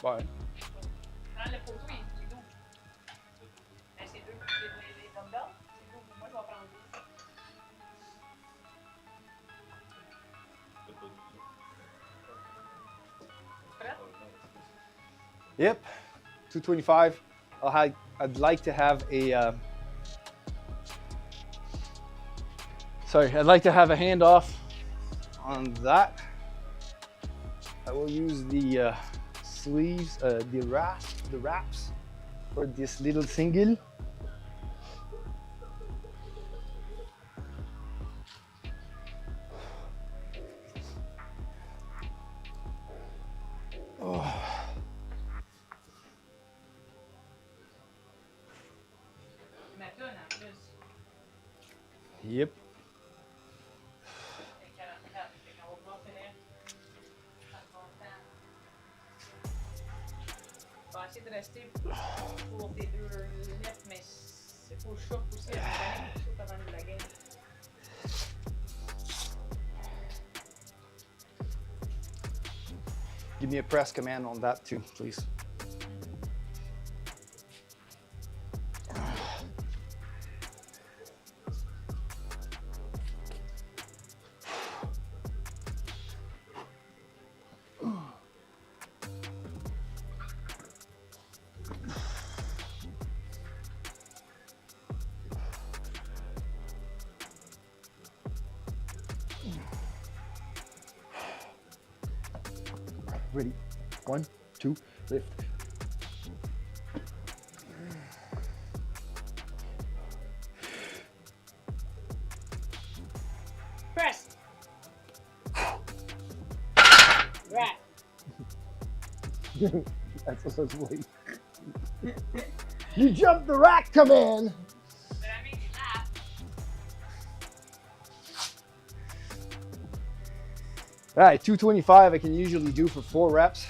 [SPEAKER 2] Bye.
[SPEAKER 4] Prends la photo, il est doux. Ben, c'est deux, les dumbbells. C'est doux. Moi, je vais prendre deux. Prêt?
[SPEAKER 2] Yep. 225. I'd like to have a. I'd like to have a handoff on that. I will use the sleeves, the wraps for this little single. Oh.
[SPEAKER 4] Ma toune, en plus.
[SPEAKER 2] Yep.
[SPEAKER 4] C'est 44. Fait qu'on va pouvoir finir en comptant. Je vais essayer de rester pour tes 2 minutes, mais c'est faut choc aussi. Il faut choc avant la game.
[SPEAKER 2] Give me a press command on that too, please. Ready? 1, 2, lift.
[SPEAKER 4] Press! Right.
[SPEAKER 2] That's what I was waiting. You jumped the rack command.
[SPEAKER 4] But I made you laugh.
[SPEAKER 2] All right, 225 I can usually do for 4 reps.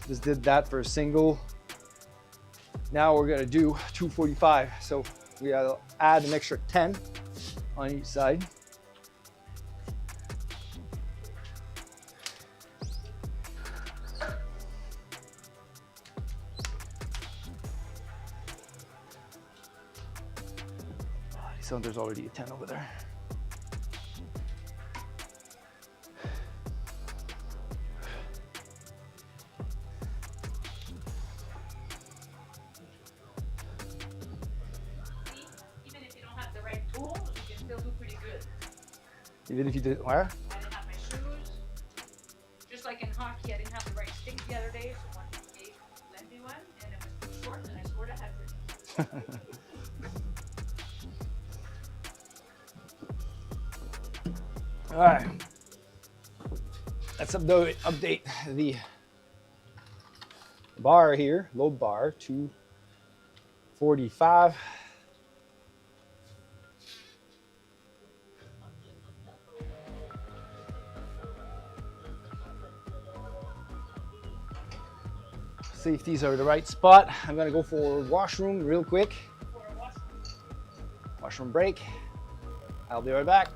[SPEAKER 2] Just did that for a single. Now we're gonna do 245. So we gotta add an extra 10 on each side. So there's already a 10 over there.
[SPEAKER 4] Even if you don't have the right tools, you can still do pretty good.
[SPEAKER 2] Even if you did, where?
[SPEAKER 4] I didn't have my shoes. Just like in hockey, I didn't have the right stick the other day, so one gave lent me one, and it was too short, and I scored a hat-trick.
[SPEAKER 2] All right. Let's update the bar here, load bar, 245. Safeties are the right spot. I'm gonna go for washroom real quick.
[SPEAKER 4] For
[SPEAKER 2] Washroom break. I'll be right back.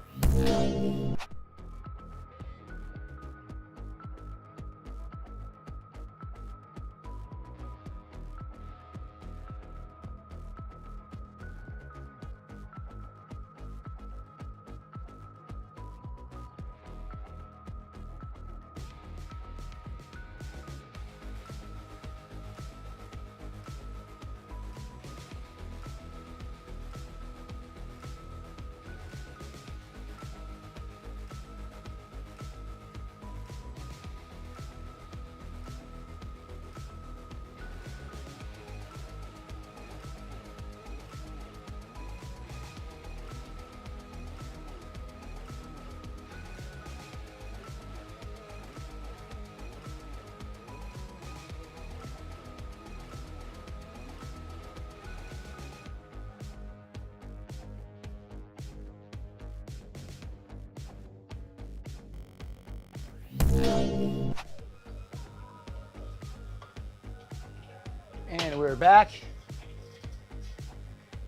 [SPEAKER 2] And we're back.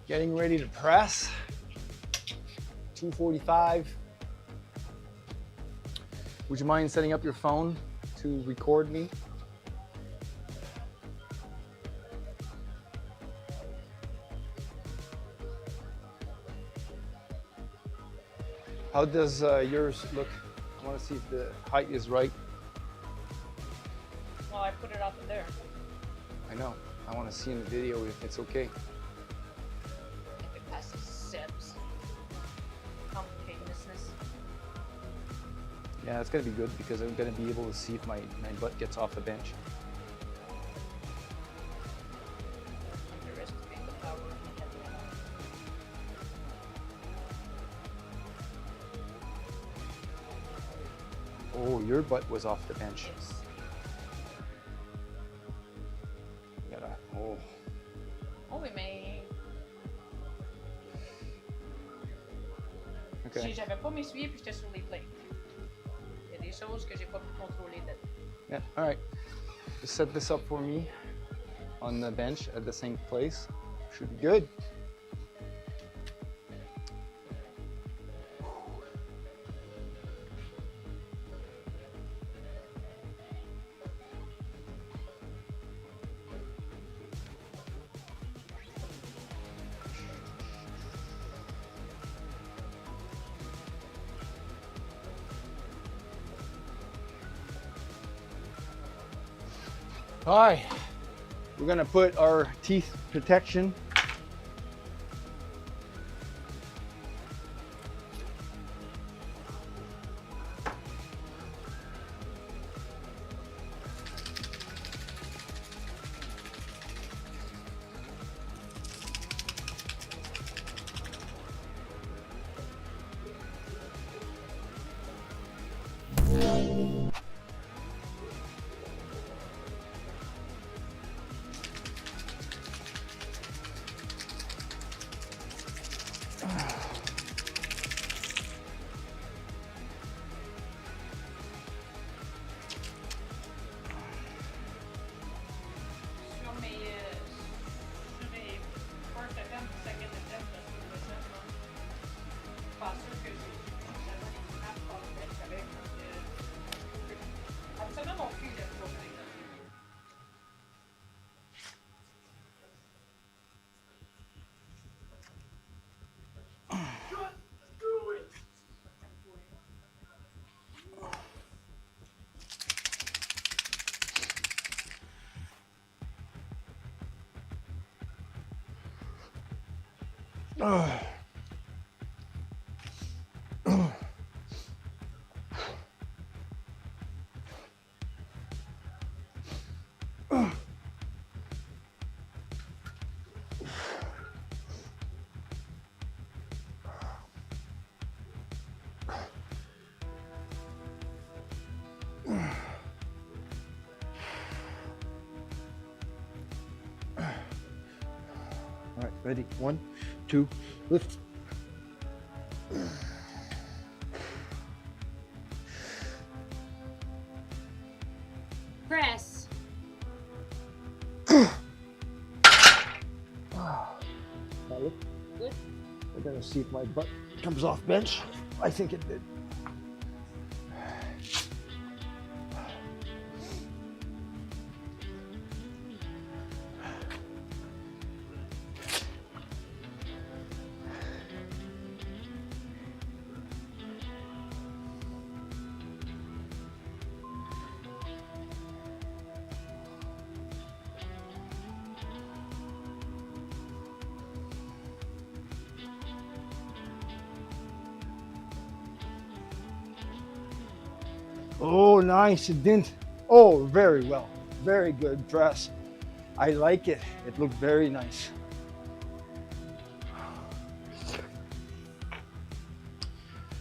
[SPEAKER 2] Getting ready to press. 2:45. Would you mind setting up your phone to record me? How does yours look? I want to see if the height is right.
[SPEAKER 5] Well, I put it up there.
[SPEAKER 2] I know. I want to see in the video if it's okay.
[SPEAKER 5] If it passes Seb's complicatedness.
[SPEAKER 2] Yeah, it's gonna be good because I'm gonna be able to see if my butt gets off the bench.
[SPEAKER 5] Underestimate the power of the head.
[SPEAKER 2] Oh, your butt was off the bench.
[SPEAKER 5] Yes.
[SPEAKER 2] Oh.
[SPEAKER 5] Oh oui, mais
[SPEAKER 2] Okay.
[SPEAKER 5] si j'avais pas m'essuyé puis j'étais sur les plates. Il y a des choses que j'ai pas pu contrôler dedans.
[SPEAKER 2] Yeah, all right. Just set this up for me on the bench at the same place. Should be good. All right, we're gonna put our teeth protection.
[SPEAKER 5] Sur mes first attempt, second attempt, parce que le chef, je suis pas sûr que j'ai vraiment des snaps par le bench avec. Absolument mon cul, j'aime pas, par exemple. All right, ready? 1, 2, lift. Press.
[SPEAKER 2] That look
[SPEAKER 5] Good.
[SPEAKER 2] We're gonna see if my butt comes off bench. I think it did. Oh, nice, it didn't. Oh, very well. Very good press. I like it. It looked very nice.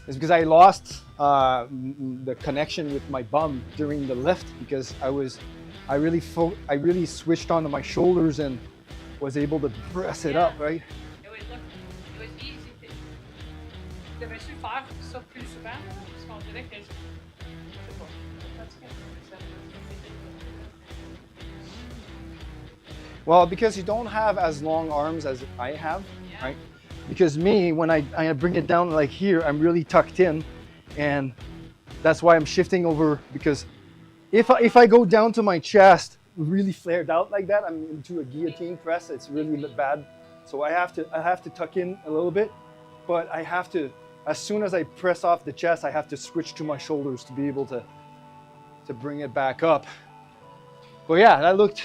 [SPEAKER 2] It's because I lost the connection with my bum during the lift because I really switched onto my shoulders and was able to press it up, right?
[SPEAKER 5] It was easy. Tu devrais su faire ça plus souvent, parce qu'on dirait que
[SPEAKER 2] Well, because you don't have as long arms as I have, right? Because me, when I bring it down like here, I'm really tucked in, and that's why I'm shifting over. Because if I go down to my chest, really flared out like that, I'm into a guillotine press. It's really bad. So I have to tuck in a little bit, but I have to, as soon as I press off the chest, I have to switch to my shoulders to be able to bring it back up. But yeah, that looked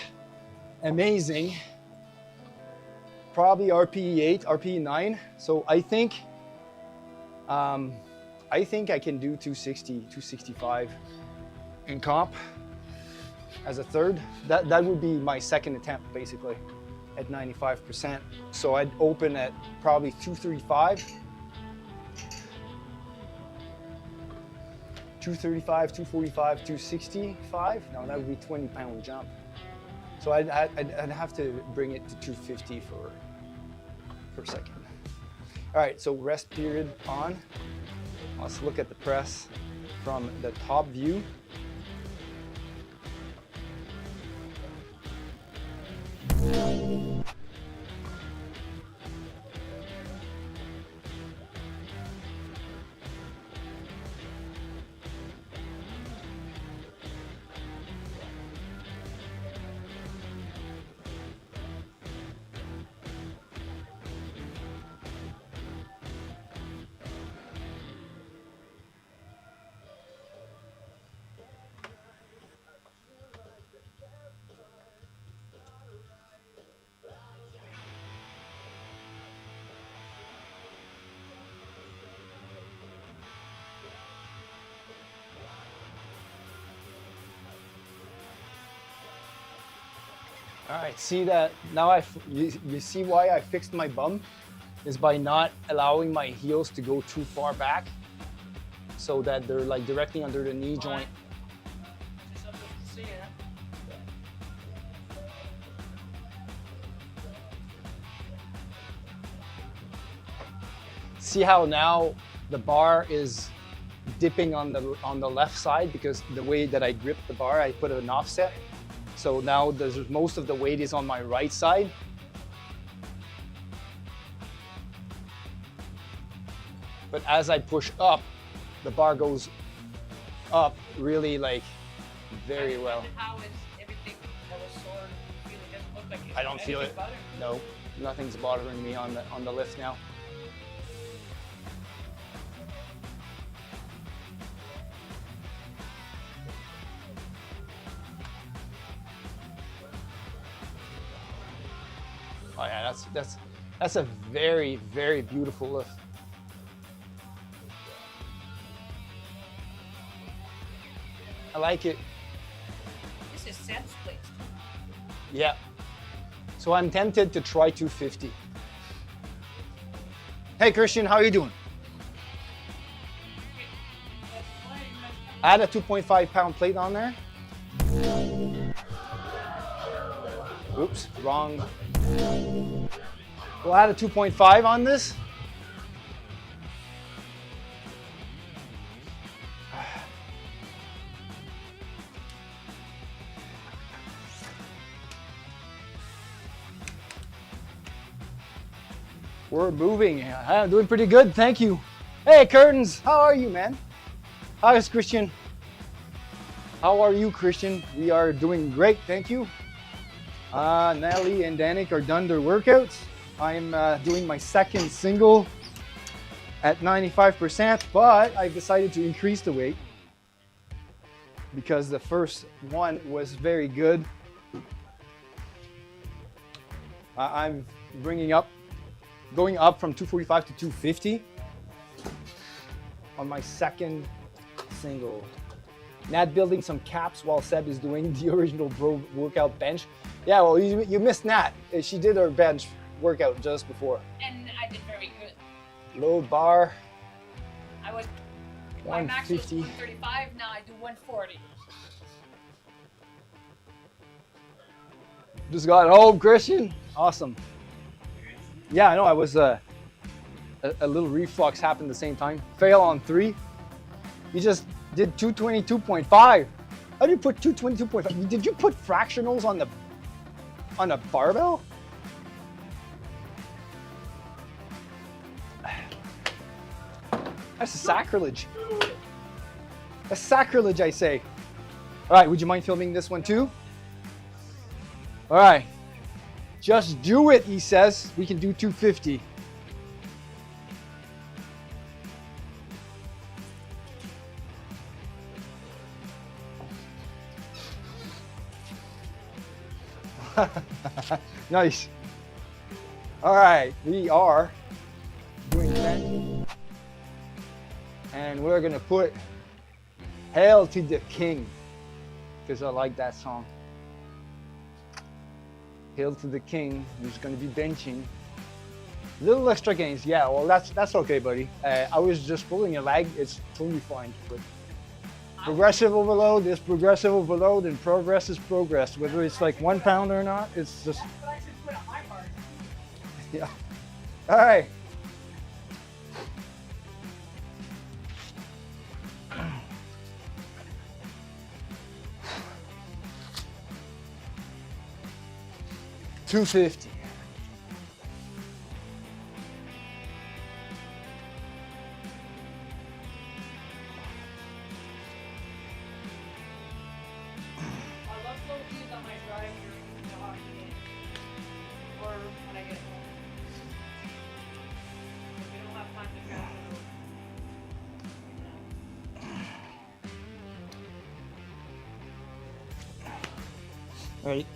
[SPEAKER 2] amazing. Probably RPE 8, RPE 9. So I think I can do 260, 265 in comp as a third. That would be my second attempt basically at 95%. So I'd open at probably 235. 235, 245, 265. Now that would be 20-pound jump. So I'd have to bring it to 250 for a second. All right, so rest period on. Let's look at the press from the top view. All right, see that now you see why I fixed my bum is by not allowing my heels to go too far back so that they're like directly under the knee joint.
[SPEAKER 5] c'est ça que tu sais, hein?
[SPEAKER 2] See how now the bar is dipping on the left side because the way that I grip the bar, I put an offset. So now most of the weight is on my right side. But as I push up, the bar goes up really like very well.
[SPEAKER 5] How is everything that was sore? It doesn't look like it's
[SPEAKER 2] I don't feel it.
[SPEAKER 5] bothering you.
[SPEAKER 2] No, nothing's bothering me on the lift now. Oh yeah, that's a very, very beautiful lift. I like it.
[SPEAKER 5] This is sense placed.
[SPEAKER 2] Yeah. So I'm tempted to try 250. Hey Christian, how are you doing? I had a 2.5 pound plate on there. Oops, wrong. Well, I had a 2.5 on this. We're moving. I'm doing pretty good, thank you. Hey, Curtains, how are you, man? How is Christian? How are you, Christian? We are doing great, thank you. Nelly and Danik are done their workouts. I'm doing my second single at 95%, but I've decided to increase the weight because the first one was very good. I'm going up from 245 to 250 on my second single. Nat building some caps while Seb is doing the original bro workout bench. Yeah, well, you missed Nat. She did her bench workout just before.
[SPEAKER 5] And I did very good.
[SPEAKER 2] Load bar.
[SPEAKER 5] I was, my max was
[SPEAKER 2] 150.
[SPEAKER 5] 135, now I do 140.
[SPEAKER 2] Just got home, Christian. Awesome. Yeah, I know. I was a little reflux happened at the same time. Fail on 3. You just did 222.5. How do you put 222.5? Did you put fractionals on a barbell? That's a sacrilege. That's sacrilege, I say. All right, would you mind filming this one too? All right. Just do it, he says. We can do 250. Nice. All right, we are doing that. And we're gonna put Hail to the King, because I like that song. Hail to the King, who's gonna be benching. Little extra gains, yeah, well that's okay, buddy. I was just pulling a leg, it's totally fine. But progressive overload is progressive overload, and progress is progress. Whether it's like 1 pound or not, it's just,
[SPEAKER 5] That's what I should put on my part.
[SPEAKER 2] yeah. All right. $250.
[SPEAKER 5] I love slow keys on my drive during the hockey game. Or when I get home. If we don't have time to travel.
[SPEAKER 2] Ready?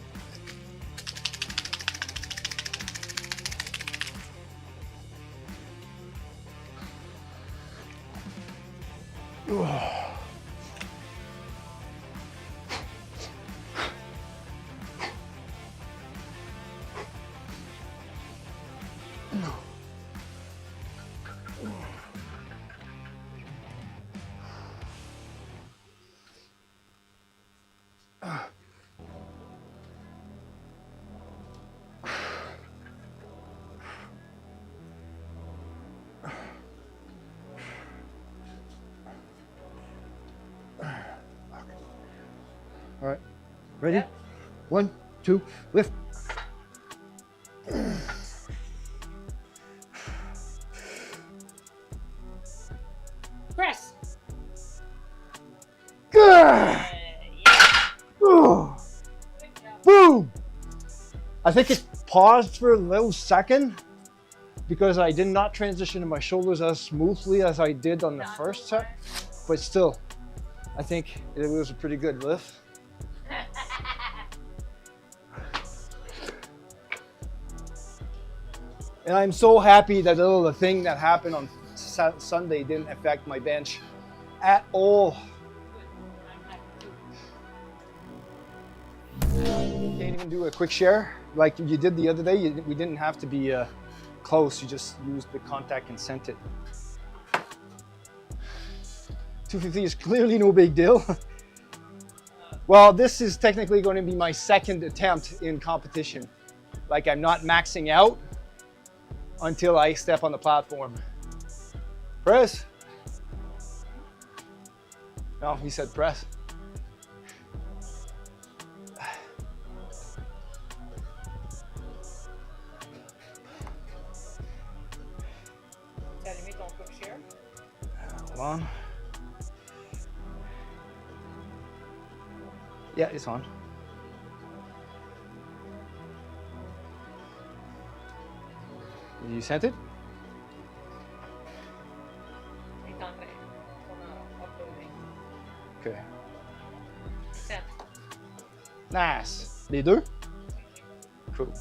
[SPEAKER 2] All right, ready?
[SPEAKER 5] Yep.
[SPEAKER 2] 1, 2, lift.
[SPEAKER 5] Press!
[SPEAKER 2] Good.
[SPEAKER 5] Yeah.
[SPEAKER 2] Ooh.
[SPEAKER 5] Good job.
[SPEAKER 2] Boom! I think it paused for a little second because I did not transition to my shoulders as smoothly as I did on the first set, but still, I think it was a pretty good lift. And I'm so happy that little thing that happened on Sunday didn't affect my bench at all. Can't even do a quick share like you did the other day. We didn't have to be close. You just used the contact and sent it. 250 is clearly no big deal. Well, this is technically going to be my second attempt in competition. Like, I'm not maxing out until I step on the platform. Press. No, he said press. Come on. Yeah, it's on. You sent it?
[SPEAKER 5] Il est en train. On a uploadé.
[SPEAKER 2] Okay.
[SPEAKER 5] Sent.
[SPEAKER 2] Nice. Les deux? Cool.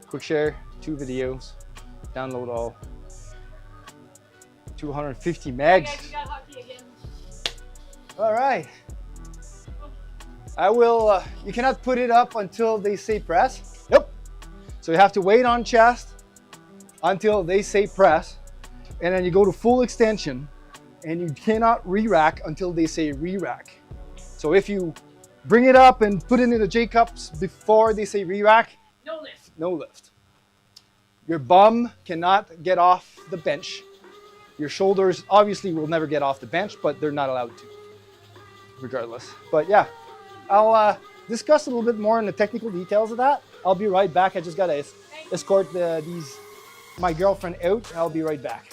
[SPEAKER 2] Quick share, 2 videos. Download all. 250 megs.
[SPEAKER 4] Guys, we got hockey again.
[SPEAKER 2] All right. I will, you cannot put it up until they say press. Nope. So you have to wait on chest until they say press. And then you go to full extension and you cannot re-rack until they say re-rack. So if you bring it up and put it in the J-cups before they say re-rack,
[SPEAKER 4] No lift.
[SPEAKER 2] no lift. Your bum cannot get off the bench. Your shoulders obviously will never get off the bench, but they're not allowed to, regardless. But yeah, I'll discuss a little bit more in the technical details of that. I'll be right back. I just gotta escort my girlfriend out. I'll be right back.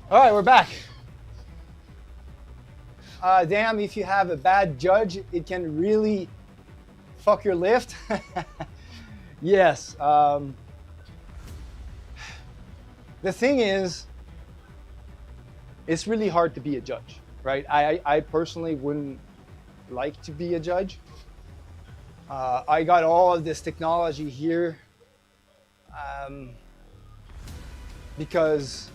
[SPEAKER 2] All right, we're back. Damn, if you have a bad judge, it can really fuck your lift. Yes. The thing is, it's really hard to be a judge, right? I personally wouldn't like to be a judge. I got all of this technology here. because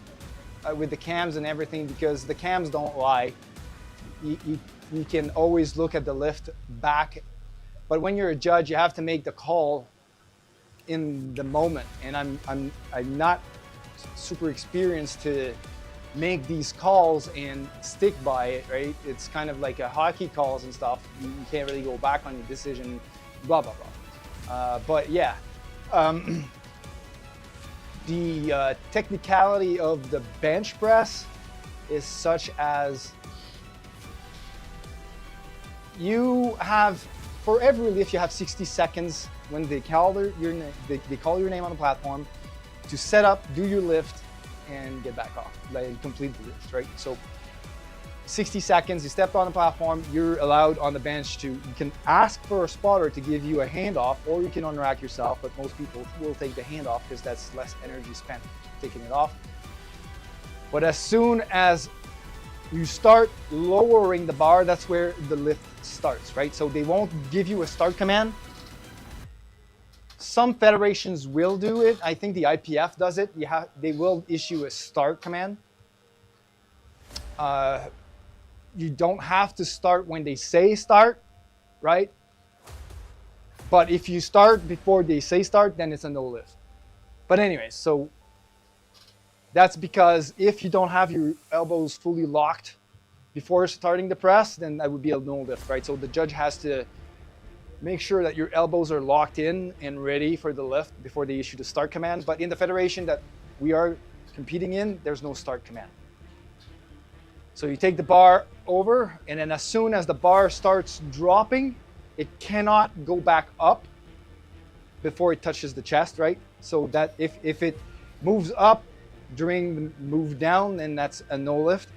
[SPEAKER 2] with the cams and everything, because the cams don't lie. You can always look at the lift back, but when you're a judge, you have to make the call in the moment. And I'm not super experienced to make these calls and stick by it, right? It's kind of like a hockey calls and stuff. You can't really go back on your decision, blah blah blah. But yeah. The technicality of the bench press is such as you have, for every lift, you have 60 seconds when they call your name on the platform to set up, do your lift, and get back off, like complete the lift, right? So 60 seconds, you stepped on the platform, you're allowed on the bench to, you can ask for a spotter to give you a handoff, or you can unrack yourself, but most people will take the handoff because that's less energy spent taking it off. But as soon as you start lowering the bar, that's where the lift starts, right? So they won't give you a start command. Some federations will do it. I think the IPF does it. They will issue a start command. You don't have to start when they say start, right? But if you start before they say start, then it's a no lift. But anyways, so that's because if you don't have your elbows fully locked before starting the press, then that would be a no lift, right? So the judge has to make sure that your elbows are locked in and ready for the lift before they issue the start command. But in the federation that we are competing in, there's no start command. So you take the bar over, and then as soon as the bar starts dropping, it cannot go back up before it touches the chest, right? So that if it moves up during the move down, then that's a no lift.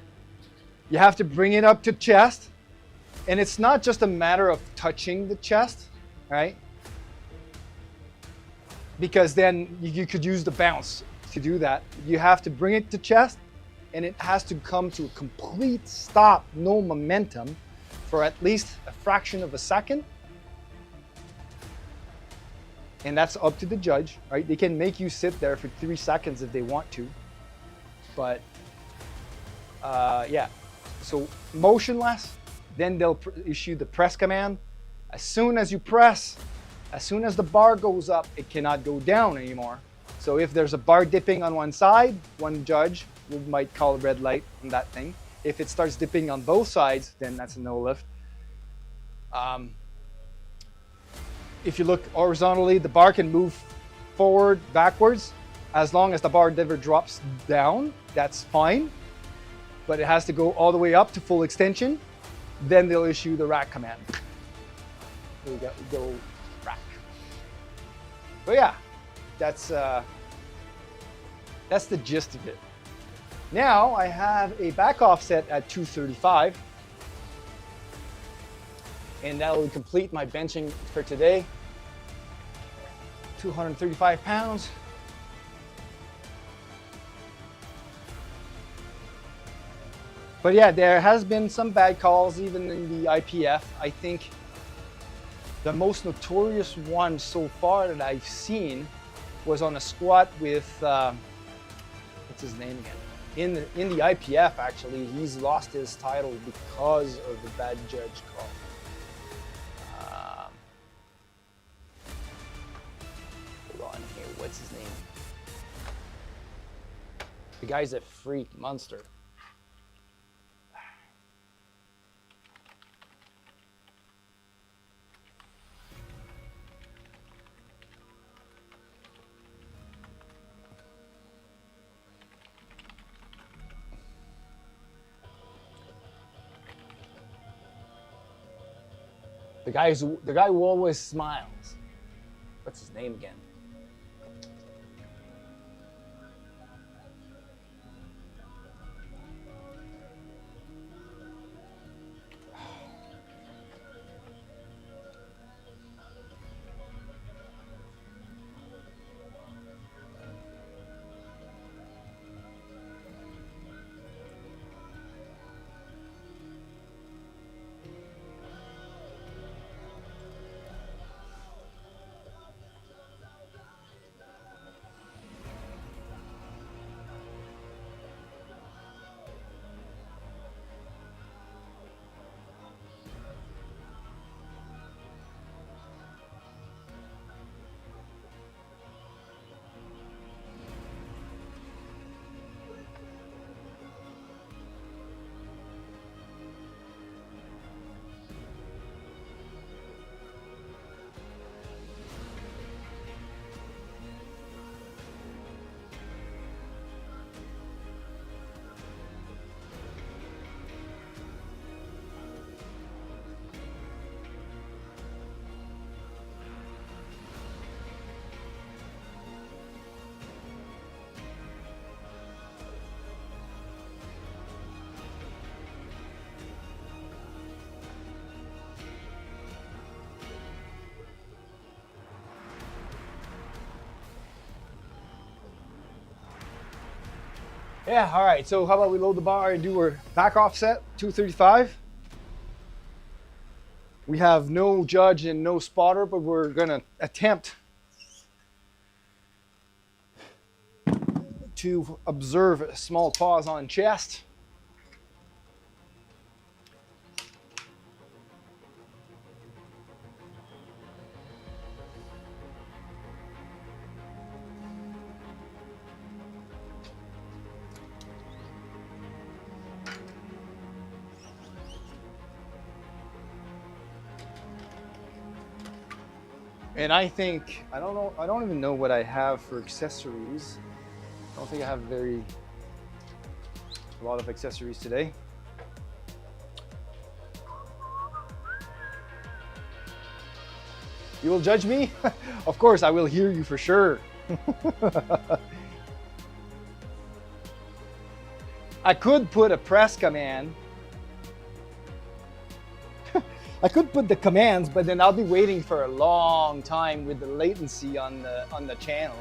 [SPEAKER 2] You have to bring it up to chest, and it's not just a matter of touching the chest, right? Because then you could use the bounce to do that. You have to bring it to chest, and it has to come to a complete stop, no momentum, for at least a fraction of a second. And that's up to the judge, right? They can make you sit there for 3 seconds if they want to. But yeah, so motionless, then they'll issue the press command. As soon as you press, as soon as the bar goes up, it cannot go down anymore. So if there's a bar dipping on one side, one judge might call a red light on that thing. If it starts dipping on both sides, then that's a no lift. If you look horizontally, the bar can move forward, backwards. As long as the bar never drops down, that's fine. But it has to go all the way up to full extension. Then they'll issue the rack command. There we go, rack. But yeah, that's the gist of it. Now I have a back offset at 235. And that will complete my benching for today. 235 pounds. But yeah, there has been some bad calls even in the IPF. I think the most notorious one so far that I've seen was on a squat with, what's his name again? In the IPF, actually, he's lost his title because of the bad judge call. Hold on here, what's his name? The guy's a freak monster. The guy who always smiles. What's his name again? Yeah, all right, so how about we load the bar and do our back offset, 235. We have no judge and no spotter, but we're gonna attempt to observe a small pause on chest. And I think, I don't even know what I have for accessories. I don't think I have a lot of accessories today. You will judge me? Of course, I will hear you for sure. I could put a press command. I could put the commands, but then I'll be waiting for a long time with the latency on the channel.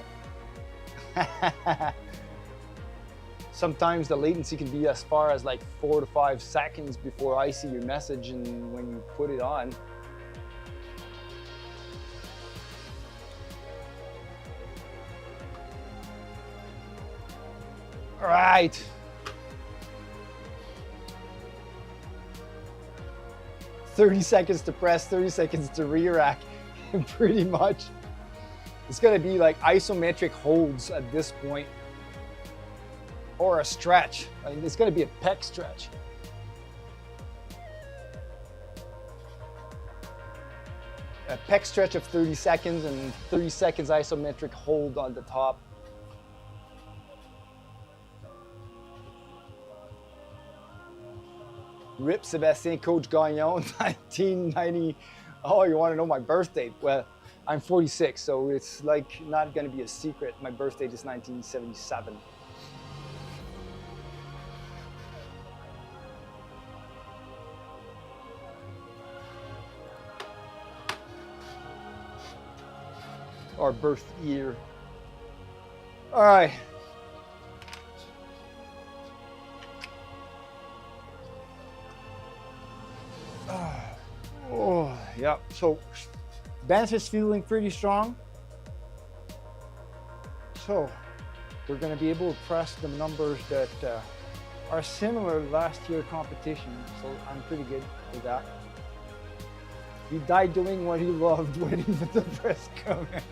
[SPEAKER 2] Sometimes the latency can be as far as like 4 to 5 seconds before I see your message and when you put it on. All right. "30 seconds to press, 30 seconds to re-rack," pretty much. It's gonna be like isometric holds at this point. Or a stretch. I mean, it's gonna be a pec stretch. A pec stretch of 30 seconds and 30 seconds isometric hold on the top. Rip Sébastien, Coach Gagnon, 1990. Oh, you want to know my birth date? Well, I'm 46, so it's like not going to be a secret. My birth date is 1977. Our birth year. All right. Oh, yeah. So bench is feeling pretty strong. So we're going to be able to press the numbers that are similar to last year competition. So I'm pretty good with that. He died doing what he loved, waiting for the press command.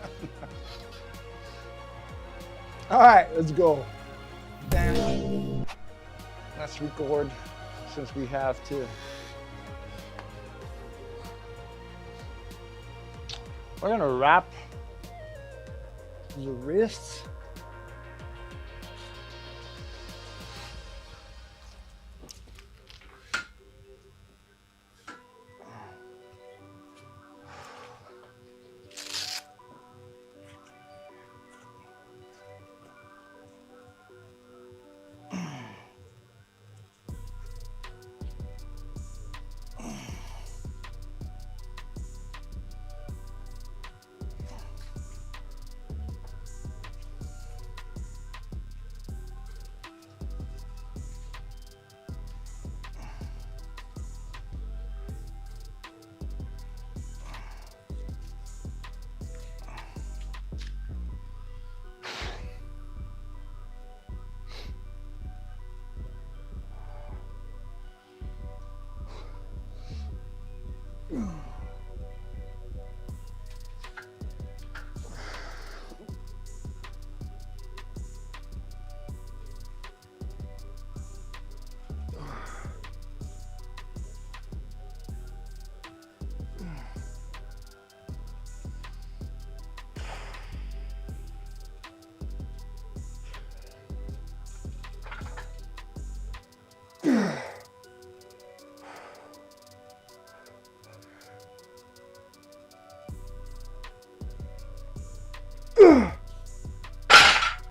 [SPEAKER 2] All right, let's go. Damn. Let's record since we have to. We're gonna wrap the wrists.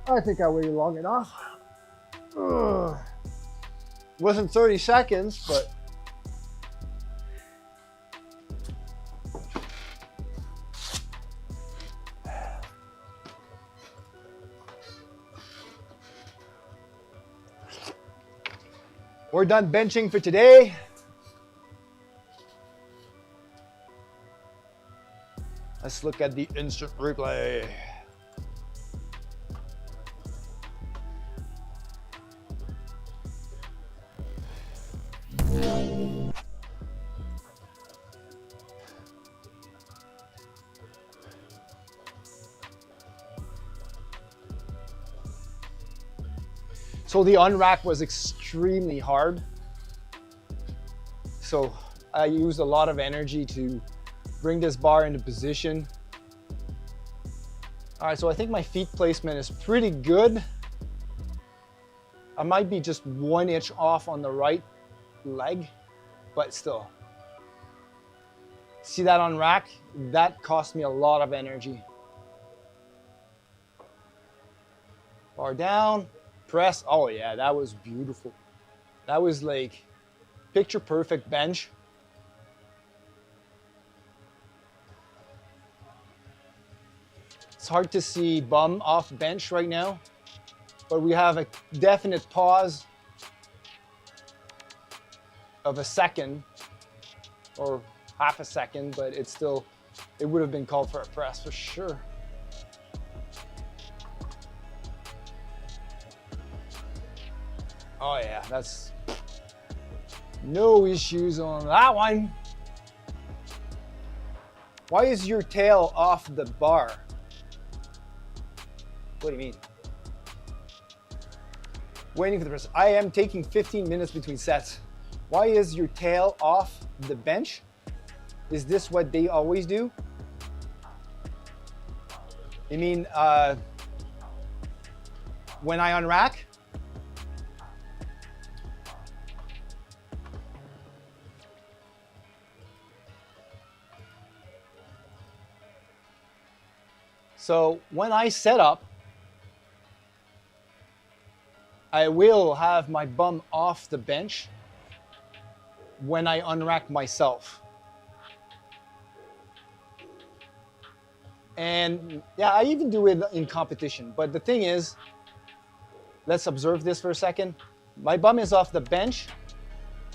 [SPEAKER 2] I think I waited long enough. Wasn't 30 seconds, but We're done benching for today. Let's look at the instant replay. So the unrack was extremely hard. So I used a lot of energy to bring this bar into position. All right, so I think my feet placement is pretty good. I might be just 1 inch off on the right leg, but still. See that unrack? That cost me a lot of energy. Bar down. Press, oh yeah, that was beautiful. That was like picture perfect bench. It's hard to see bum off bench right now, but we have a definite pause of a second or half a second, but it's still, it would have been called for a press for sure. Oh yeah, that's no issues on that one. Why is your tail off the bar? What do you mean? Waiting for the press. I am taking 15 minutes between sets. Why is your tail off the bench? Is this what they always do? You mean when I unrack? So when I set up, I will have my bum off the bench when I unrack myself. And yeah, I even do it in competition. But the thing is, let's observe this for a second. My bum is off the bench,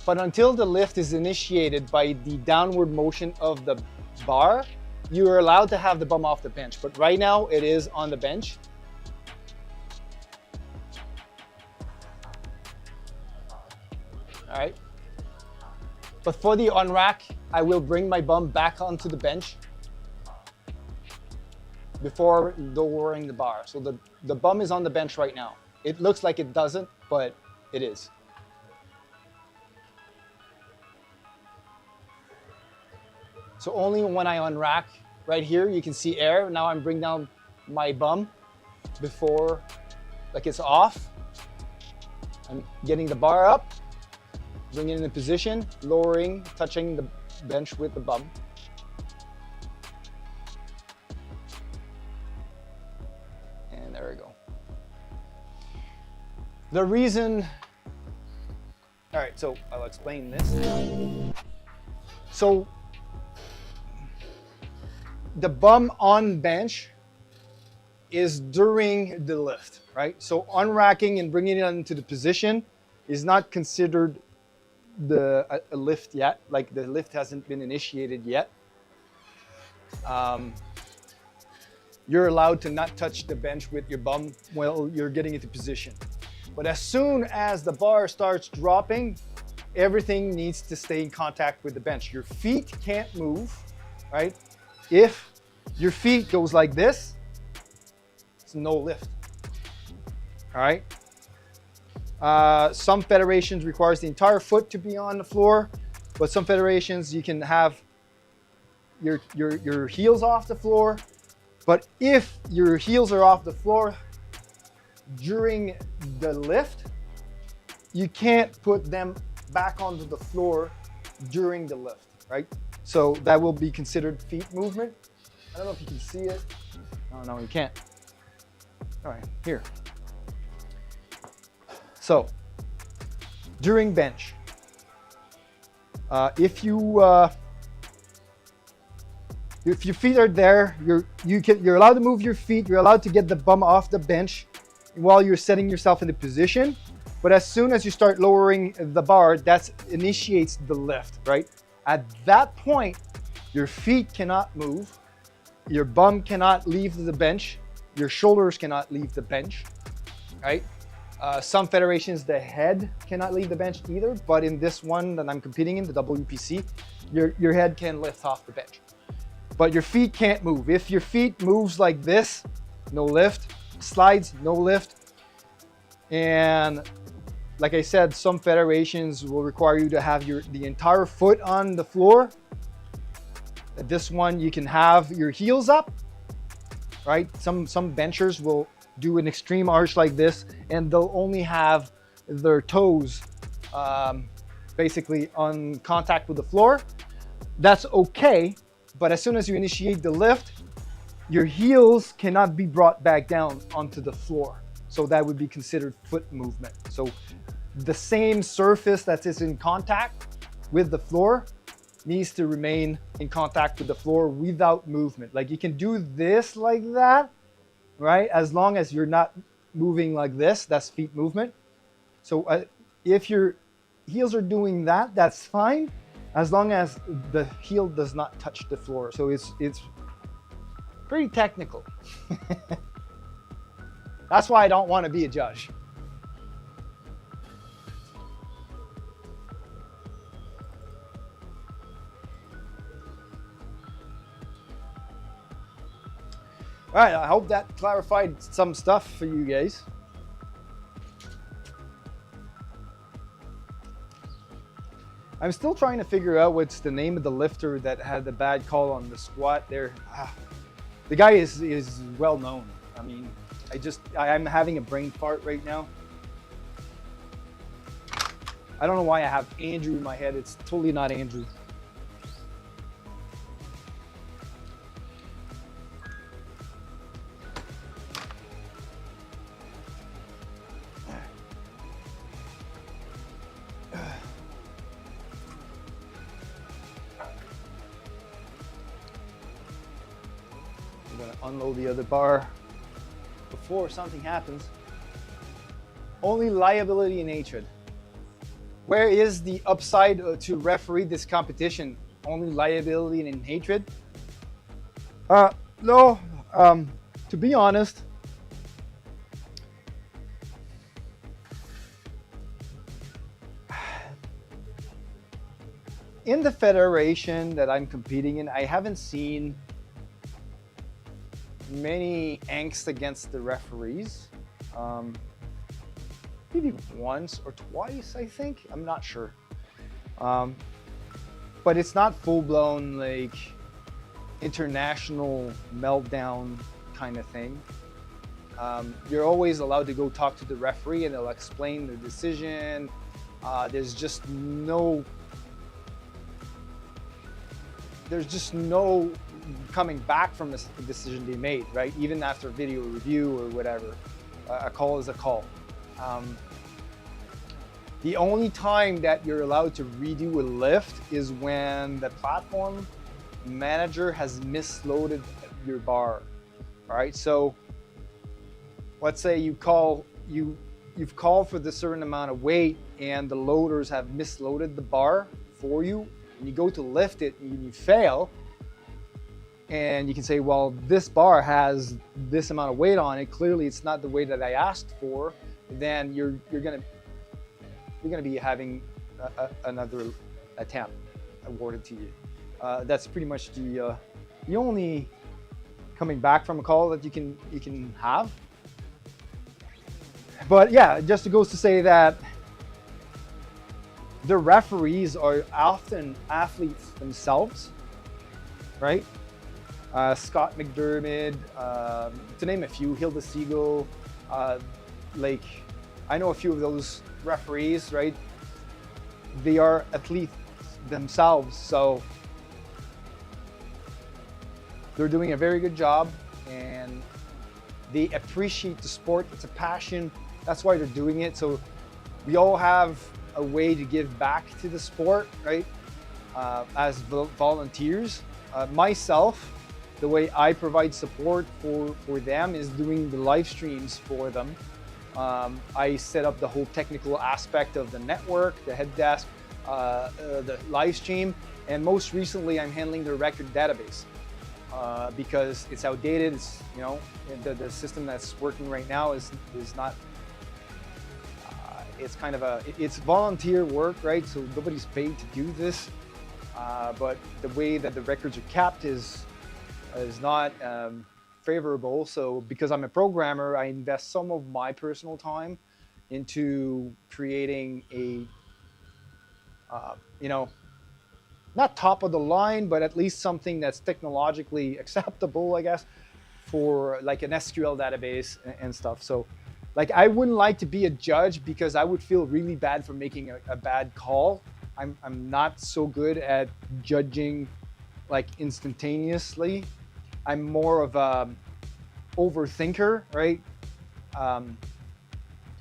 [SPEAKER 2] but until the lift is initiated by the downward motion of the bar, you are allowed to have the bum off the bench, but right now it is on the bench. All right. But for the unrack, I will bring my bum back onto the bench before lowering the bar. So the bum is on the bench right now. It looks like it doesn't, but it is. So only when I unrack, right here, you can see air. Now I'm bringing down my bum before, like it's off. I'm getting the bar up, bringing it into position, lowering, touching the bench with the bum. And there we go. The reason, all right, so I'll explain this. So the bum on bench is during the lift, right? So unracking and bringing it into the position is not considered a lift yet. Like the lift hasn't been initiated yet. You're allowed to not touch the bench with your bum while you're getting into position. But as soon as the bar starts dropping, everything needs to stay in contact with the bench. Your feet can't move, right? If your feet goes like this, it's no lift. All right. Some federations requires the entire foot to be on the floor, but some federations you can have your heels off the floor. But if your heels are off the floor during the lift, you can't put them back onto the floor during the lift, right? So that will be considered feet movement. I don't know if you can see it. No, you can't. All right, here. So during bench, if your feet are there, you're allowed to move your feet. You're allowed to get the bum off the bench while you're setting yourself into position. But as soon as you start lowering the bar, that initiates the lift, right? At that point, your feet cannot move, your bum cannot leave the bench, your shoulders cannot leave the bench, right? Some federations, the head cannot leave the bench either, but in this one that I'm competing in, the WPC, your head can lift off the bench. But your feet can't move. If your feet moves like this, no lift. Slides, no lift. And like I said, some federations will require you to have the entire foot on the floor. This one, you can have your heels up, right? Some benchers will do an extreme arch like this, and they'll only have their toes basically on contact with the floor. That's okay, but as soon as you initiate the lift, your heels cannot be brought back down onto the floor. So that would be considered foot movement. So the same surface that is in contact with the floor needs to remain in contact with the floor without movement. Like you can do this like that, right? As long as you're not moving like this, that's feet movement. So if your heels are doing that, that's fine, as long as the heel does not touch the floor. So it's pretty technical. That's why I don't want to be a judge. All right, I hope that clarified some stuff for you guys. I'm still trying to figure out what's the name of the lifter that had the bad call on the squat there. The guy is well known. I mean, I'm having a brain fart right now. I don't know why I have Andrew in my head. It's totally not Andrew. I'm gonna unload the other bar before something happens. Only liability and hatred. Where is the upside to referee this competition? Only liability and hatred? No, to be honest, in the federation that I'm competing in, I haven't seen many angst against the referees. Maybe once or twice, I think. I'm not sure. But it's not full-blown like international meltdown kind of thing. You're always allowed to go talk to the referee and they'll explain the decision. There's just no coming back from this decision they made, right? Even after video review or whatever, a call is a call. The only time that you're allowed to redo a lift is when the platform manager has misloaded your bar. All right, so let's say you've called for the certain amount of weight and the loaders have misloaded the bar for you, and you go to lift it and you fail, and you can say, well, this bar has this amount of weight on it, clearly it's not the weight that I asked for, then you're gonna be having another attempt awarded to you. That's pretty much the only coming back from a call that you can have. But yeah, it just goes to say that the referees are often athletes themselves, right? Scott McDermott, to name a few, Hilda Siegel, like I know a few of those referees, right? They are athletes themselves, so they're doing a very good job and they appreciate the sport. It's a passion. That's why they're doing it. So we all have a way to give back to the sport, right? As volunteers. Myself, the way I provide support for them is doing the live streams for them. I set up the whole technical aspect of the network, the head desk, the live stream, and most recently I'm handling the record database because it's outdated. It's, you know, the system that's working right now is not. It's kind of it's volunteer work, right? So nobody's paid to do this, but the way that the records are kept is not favorable. So because I'm a programmer, I invest some of my personal time into creating a, you know, not top of the line, but at least something that's technologically acceptable, I guess, for like an SQL database and stuff. So like, I wouldn't like to be a judge because I would feel really bad for making a bad call. I'm not so good at judging like instantaneously. I'm more of a overthinker, right?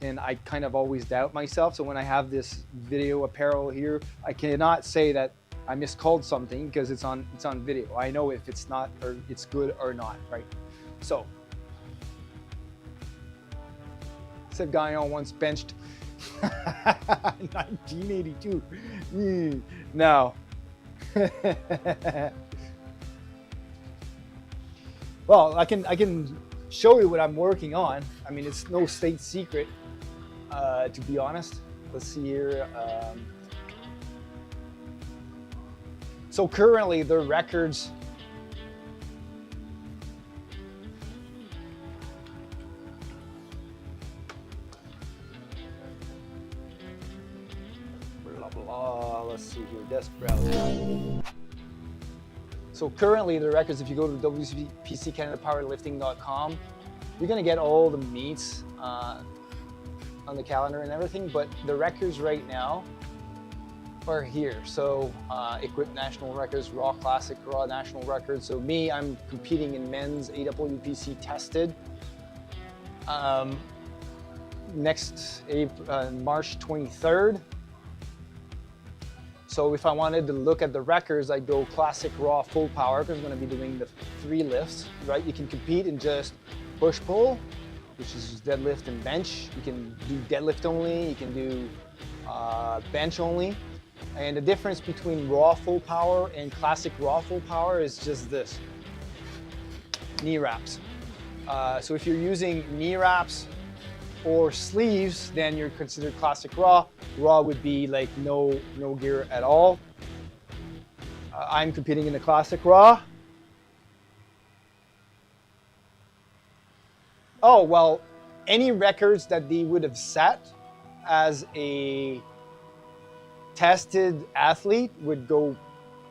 [SPEAKER 2] And I kind of always doubt myself. So when I have this video apparel here, I cannot say that I miscalled something because it's on video. I know if it's not, or it's good or not, right? So, said guy on once benched 1982. No. Well, I can show you what I'm working on. I mean, it's no state secret, to be honest. Let's see here. So currently the records, blah, blah, let's see here, desk browser. So currently the records, if you go to W3D2, you're gonna get all the meets on the calendar and everything, but the records right now are here. So Equip National Records, Raw Classic, Raw National Records. So me, I'm competing in men's AWPC tested. Next March 23rd. So if I wanted to look at the records, I'd go Classic Raw Full Power because I'm going to be doing the 3 lifts, right? You can compete in just push-pull, which is deadlift and bench. You can do deadlift only, you can do bench only. And the difference between Raw Full Power and Classic Raw Full Power is just this, knee wraps. So if you're using knee wraps or sleeves, then you're considered Classic Raw. Raw would be like no gear at all. I'm competing in the Classic Raw. Oh, well, any records that they would have set as a tested athlete would go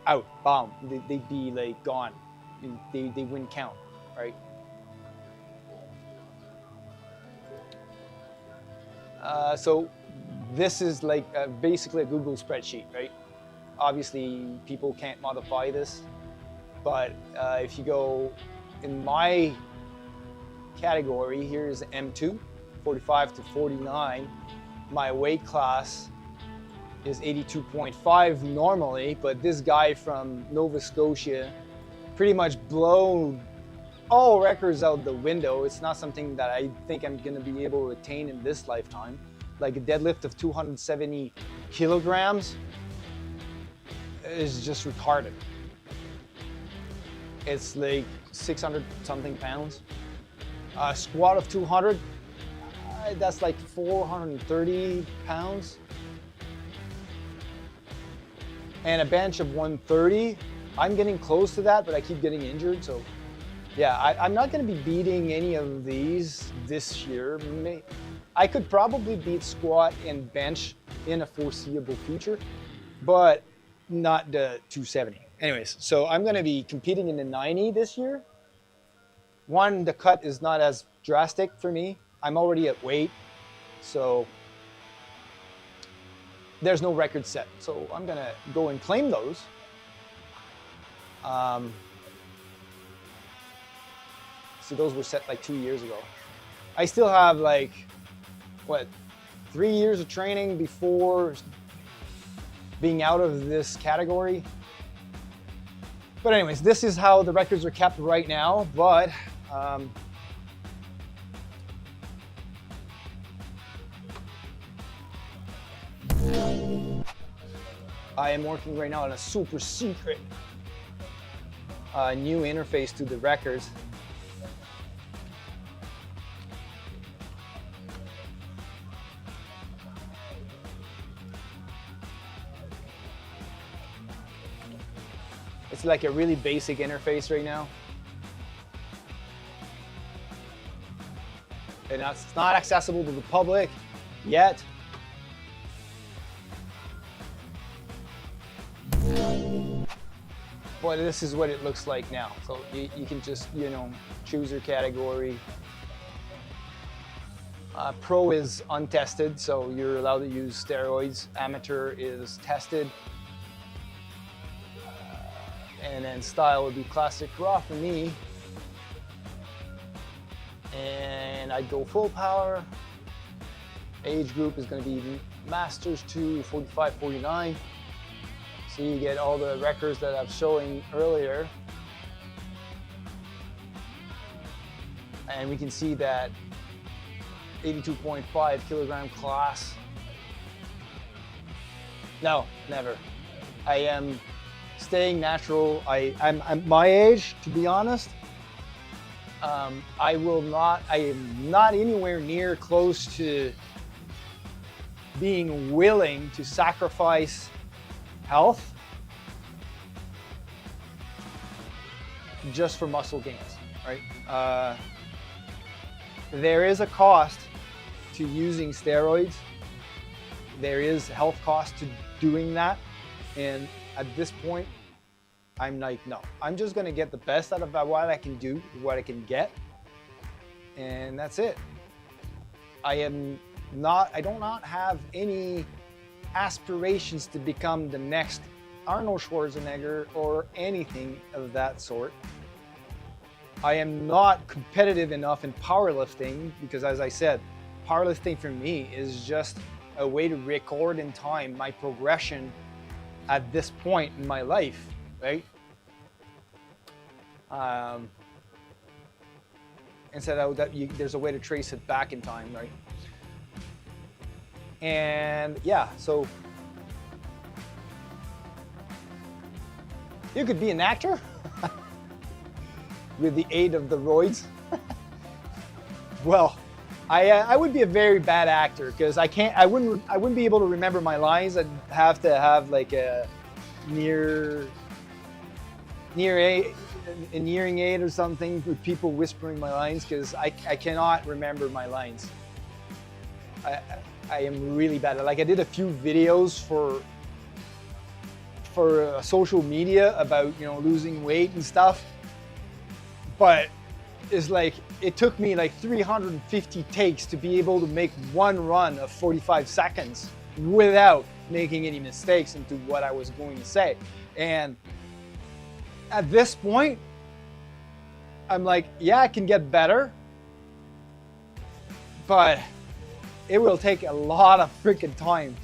[SPEAKER 2] out, bomb. They'd be like gone. They wouldn't count, right? So this is like basically a Google spreadsheet, right? Obviously, people can't modify this, but if you go in my category, here's M2, 45 to 49. My weight class is 82.5 normally, but this guy from Nova Scotia pretty much blown all records out the window. It's not something that I think I'm gonna be able to attain in this lifetime. Like a deadlift of 270 kilograms is just retarded. It's like 600 something pounds. A squat of 200, that's like 430 pounds. And a bench of 130, I'm getting close to that, but I keep getting injured. So yeah, I'm not gonna be beating any of these this year. I could probably beat squat and bench in a foreseeable future, but not the 270. Anyways, so I'm gonna be competing in the 90 this year. One, the cut is not as drastic for me. I'm already at weight, so there's no record set. So I'm gonna go and claim those. See, those were set like 2 years ago. I still have like, what, 3 years of training before being out of this category. But anyways, this is how the records are kept right I am working right now on a super secret new interface to the records. It's like a really basic interface right now. And it's not accessible to the public yet. But this is what it looks like now. So you can just, you know, choose your category. Pro is untested, so you're allowed to use steroids. Amateur is tested. And then style would be classic raw for me. And I'd go full power. Age group is going to be masters to 45, 49. So you get all the records that I was showing earlier. And we can see that 82.5 kilogram class. No, never. I am staying natural. I'm my age, to be honest. I am not anywhere near close to being willing to sacrifice health just for muscle gains, right? There is a cost to using steroids. There is health cost to doing that. And at this point, I'm like, no, I'm just gonna get the best out of what I can do, what I can get. And that's it. I do not have any aspirations to become the next Arnold Schwarzenegger or anything of that sort. I am not competitive enough in powerlifting because, as I said, powerlifting for me is just a way to record in time my progression at this point in my life, right? And so there's a way to trace it back in time, right? And yeah, so you could be an actor with the aid of the roids. Well, I would be a very bad actor because I wouldn't be able to remember my lines. I'd have to have like a hearing aid or something with people whispering my lines because I cannot remember my lines. I am really bad. Like I did a few videos for social media about, you know, losing weight and stuff, but it's like it took me like 350 takes to be able to make one run of 45 seconds without making any mistakes into what I was going to say. And at this point, I'm like, yeah, I can get better, but it will take a lot of freaking time.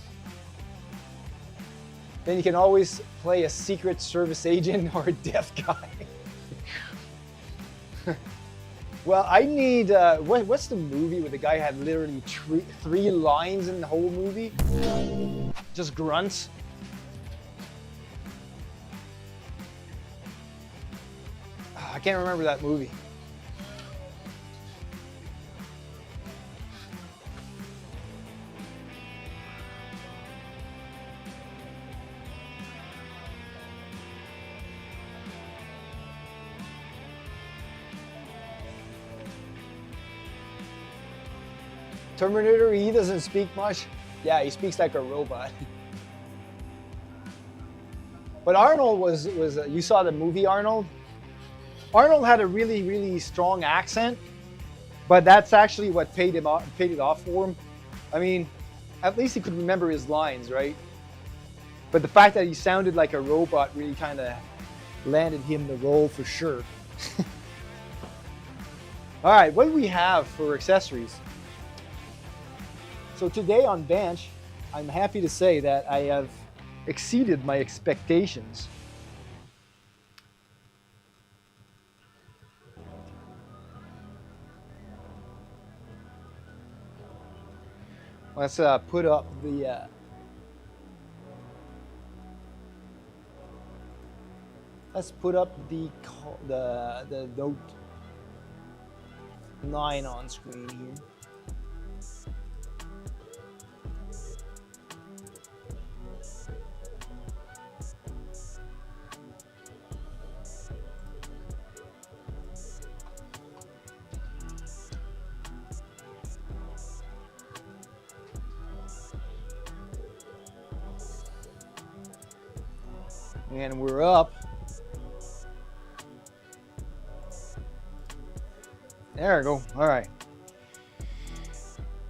[SPEAKER 2] Then you can always play a secret service agent or a deaf guy. Well, I need, what's the movie where the guy had literally three lines in the whole movie? Just grunts. I can't remember that movie. Terminator, he doesn't speak much. Yeah, he speaks like a robot. But Arnold was you saw the movie Arnold? Arnold had a really, really strong accent, but that's actually what paid it off for him. I mean, at least he could remember his lines, right? But the fact that he sounded like a robot really kind of landed him the role for sure. All right, what do we have for accessories? So today on bench, I'm happy to say that I have exceeded my expectations. Let's put up the Let's put up the note 9 on screen here. And we're up. There we go. All right.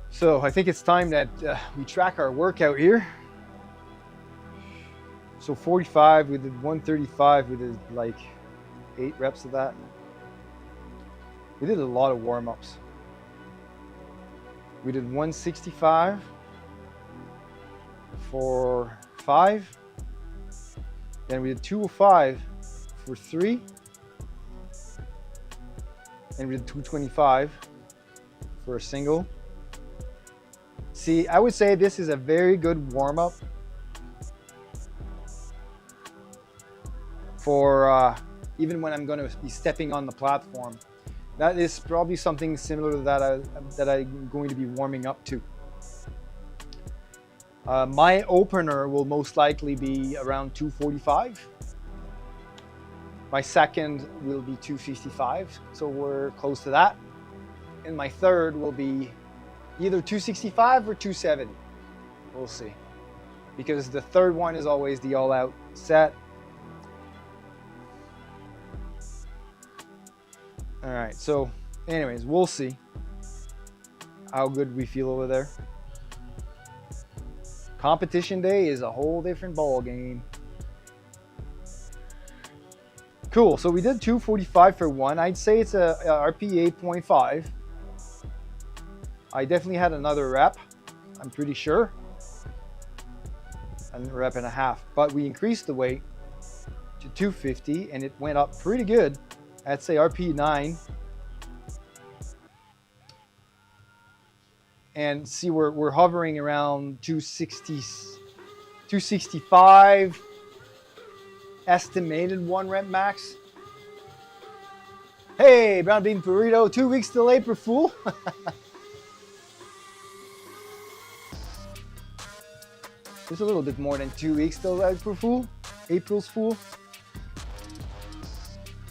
[SPEAKER 2] So I think it's time that we track our workout here. So 45, we did 135, we did like 8 reps of that. We did a lot of warm-ups. We did 165 for 5. Then we did 205 for 3. And we did 225 for a single. See, I would say this is a very good warm-up for even when I'm going to be stepping on the platform. That is probably something similar to that I'm going to be warming up to. My opener will most likely be around 245. My second will be 255, so we're close to that. And my third will be either 265 or 270. We'll see. Because the third one is always the all-out set. All right, so anyways, we'll see how good we feel over there. Competition day is a whole different ball game. Cool, so we did 245 for 1. I'd say it's a RP 8.5. I definitely had another rep, I'm pretty sure. A rep and a half, but we increased the weight to 250 and it went up pretty good. I'd say RP 9. And see, we're hovering around 260, 265. Estimated 1 rep max. Hey, Brown Bean Burrito, 2 weeks till April Fool. There's a little bit more than 2 weeks till April Fool. April's Fool.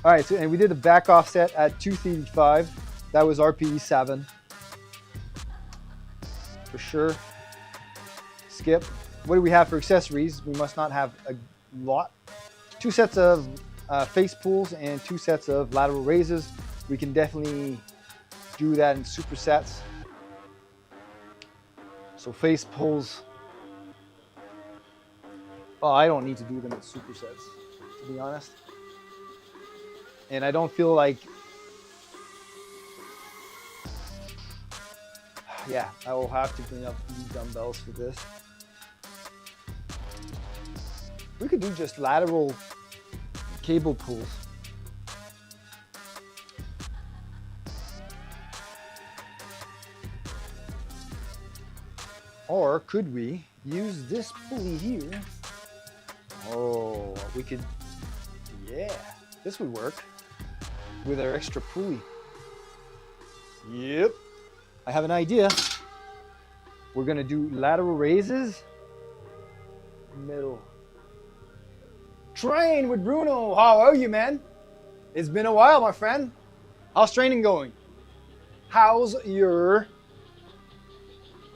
[SPEAKER 2] All right, so and we did a back offset at 235. That was RPE 7. For sure. Skip. What do we have for accessories? We must not have a lot. 2 sets of face pulls and 2 sets of lateral raises. We can definitely do that in supersets. So face pulls. Oh, I don't need to do them in supersets, to be honest. And I don't feel like, yeah, I will have to bring up these dumbbells for this. We could do just lateral cable pulls. Or could we use this pulley here? Oh, we could, yeah, this would work with our extra pulley. Yep, I have an idea. We're gonna do lateral raises, middle. Train with Bruno. How are you, man? It's been a while, my friend. How's training going? How's your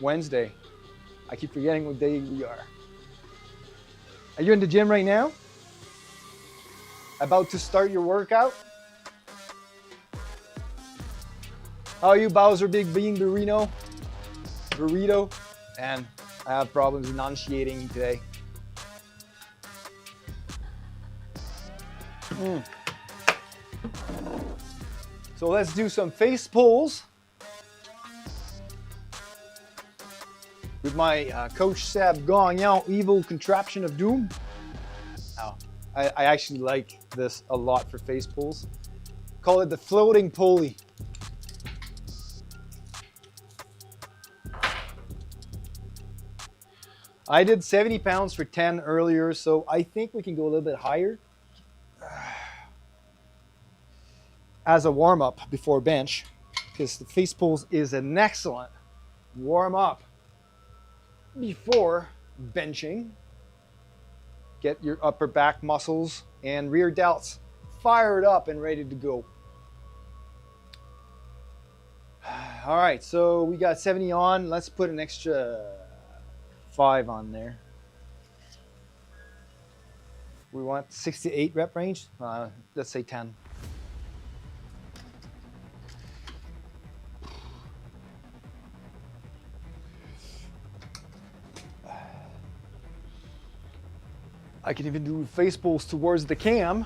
[SPEAKER 2] Wednesday? I keep forgetting what day we are. Are you in the gym right now? About to start your workout? How are you, Bowser Big Bean Burrito? And I have problems enunciating today. So let's do some face pulls with my Coach Seb Gagnon Evil Contraption of Doom. Oh, I actually like this a lot for face pulls. Call it the floating pulley. I did 70 pounds for 10 earlier, so I think we can go a little bit higher. as a warm-up before bench, because the face pulls is an excellent warm-up before benching. Get your upper back muscles and rear delts fired up and ready to go. All right, so we got 70 on. Let's put an extra 5 on there. We want 6 to 8 rep range. Let's say 10. I can even do face pulls towards the cam.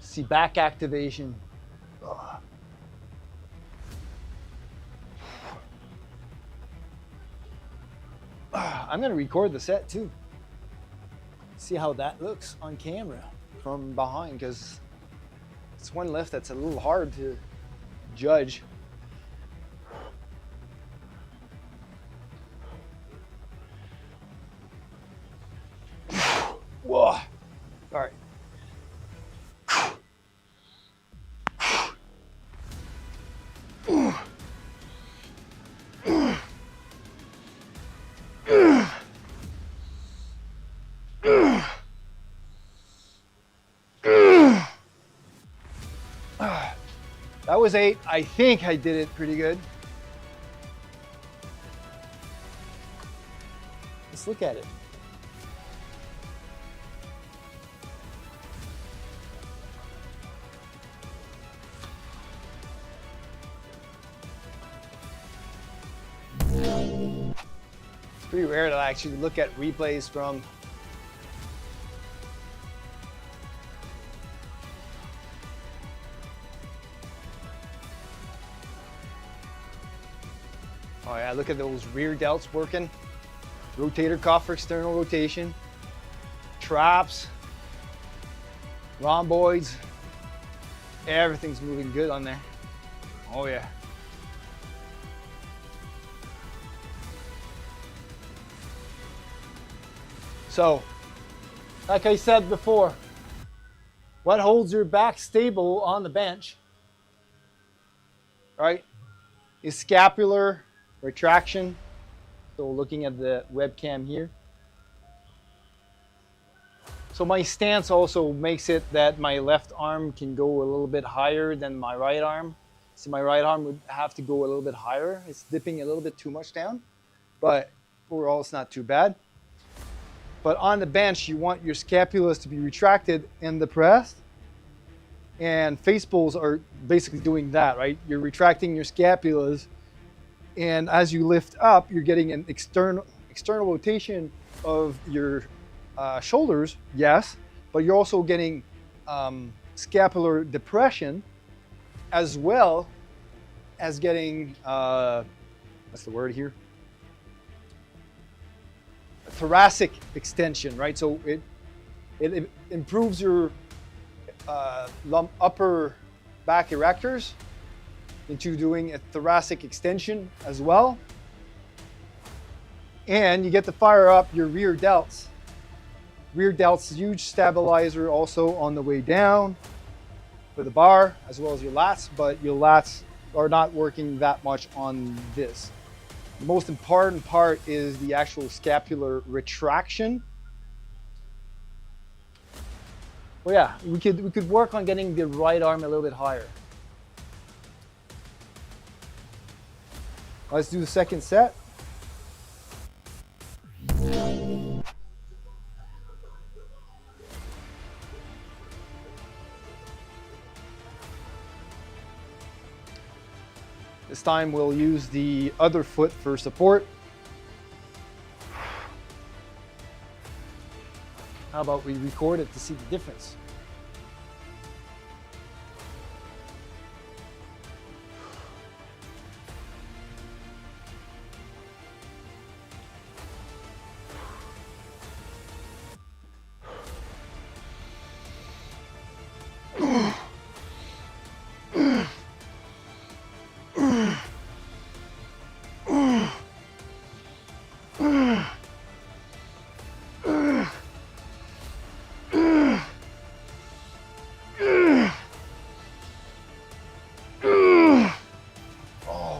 [SPEAKER 2] See back activation. Ugh. I'm gonna record the set too. See how that looks on camera from behind, because it's one lift that's a little hard to judge. Whoa. All right. That was 8. I think I did it pretty good. Let's look at it. It's pretty rare to actually look at replays from Oh yeah, look at those rear delts working. Rotator cuff for external rotation. Traps. Rhomboids. Everything's moving good on there. Oh yeah. So, like I said before, what holds your back stable on the bench, right, is scapular retraction. So looking at the webcam here. So my stance also makes it that my left arm can go a little bit higher than my right arm. So my right arm would have to go a little bit higher. It's dipping a little bit too much down, but overall it's not too bad. But on the bench, you want your scapulas to be retracted and depressed. And face pulls are basically doing that, right? You're retracting your scapulas, and as you lift up, you're getting an external rotation of your shoulders, yes, but you're also getting scapular depression, as well as getting what's the word here? Thoracic extension, right? So it improves your upper back erectors into doing a thoracic extension as well. And you get to fire up your rear delts. Rear delts, huge stabilizer also on the way down for the bar, as well as your lats, but your lats are not working that much on this. The most important part is the actual scapular retraction. Well, yeah, we could work on getting the right arm a little bit higher. Let's do the second set. This time we'll use the other foot for support. How about we record it to see the difference?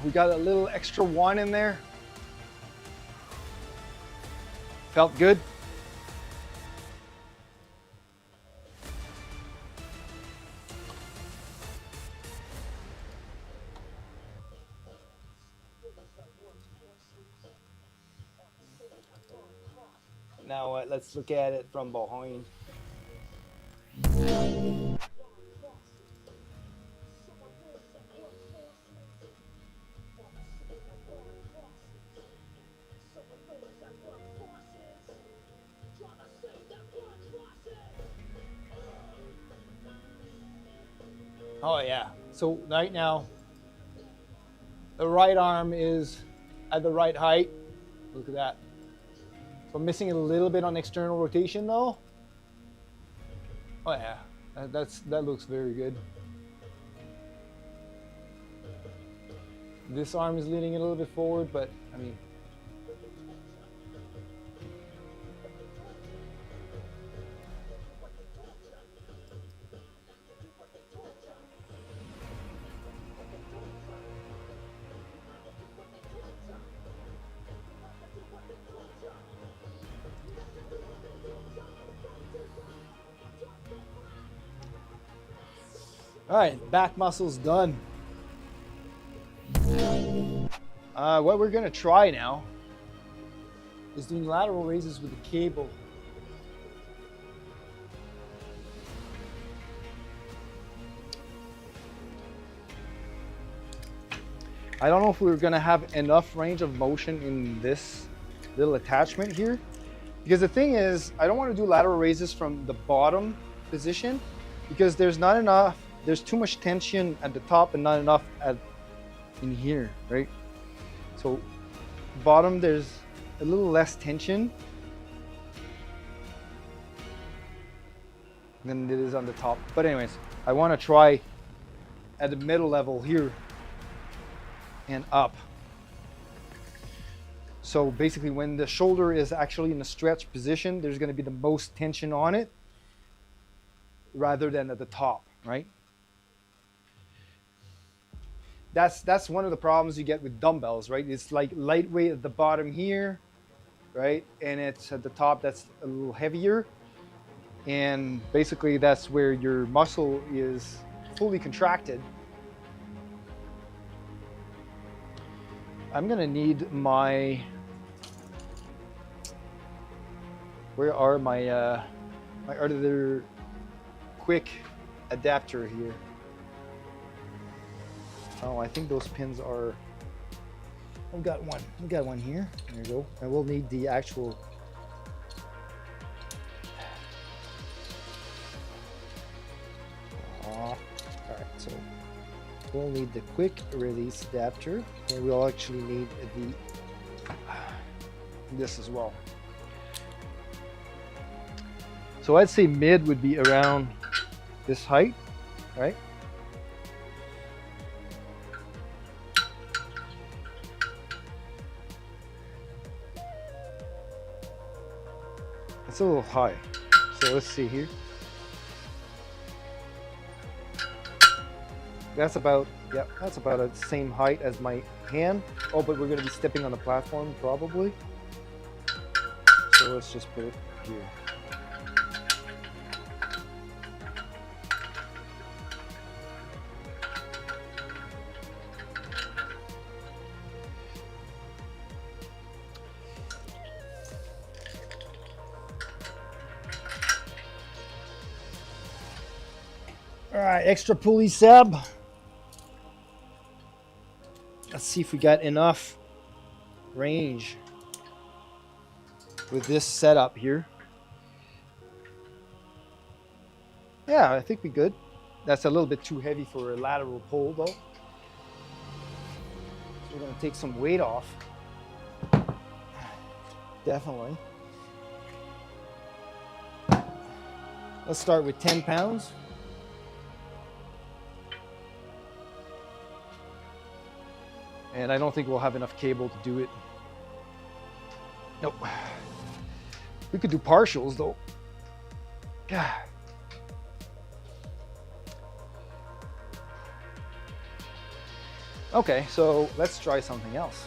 [SPEAKER 2] We got a little extra one in there. Felt good. Now let's look at it from behind. Oh yeah, so right now, the right arm is at the right height. Look at that. So I'm missing a little bit on external rotation though. Oh yeah, that looks very good. This arm is leaning a little bit forward, but I mean, all right, back muscles done. What we're gonna try now is doing lateral raises with the cable. I don't know if we're gonna have enough range of motion in this little attachment here, because the thing is, I don't want to do lateral raises from the bottom position because there's not enough. There's too much tension at the top and not enough in here, right? So bottom, there's a little less tension than it is on the top. But anyways, I want to try at the middle level here and up. So basically when the shoulder is actually in a stretch position, there's going to be the most tension on it rather than at the top, right? That's one of the problems you get with dumbbells, right? It's like lightweight at the bottom here, right? And it's at the top that's a little heavier. And basically that's where your muscle is fully contracted. I'm gonna need my, where are my my other quick adapter here? Oh, I think those pins are, I've got one here. There you go. And we'll need the actual, all right, so we'll need the quick release adapter, and we'll actually need this as well. So I'd say mid would be around this height, right? It's a little high, so let's see here. That's about, yeah, that's about the same height as my hand. Oh, but we're gonna be stepping on the platform probably. So let's just put it here. All right, extra pulley sub. Let's see if we got enough range with this setup here. Yeah, I think we're good. That's a little bit too heavy for a lateral pull though. So we're gonna take some weight off. Definitely. Let's start with 10 pounds. And I don't think we'll have enough cable to do it. Nope. We could do partials though. God. Okay, so let's try something else.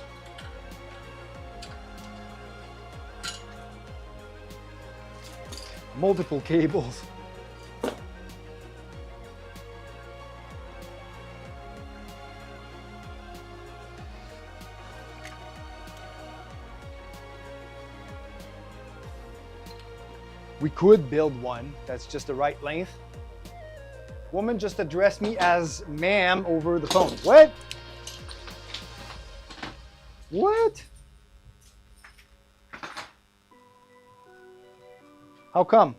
[SPEAKER 2] Multiple cables. We could build one that's just the right length. Woman just addressed me as ma'am over the phone. What? What? How come?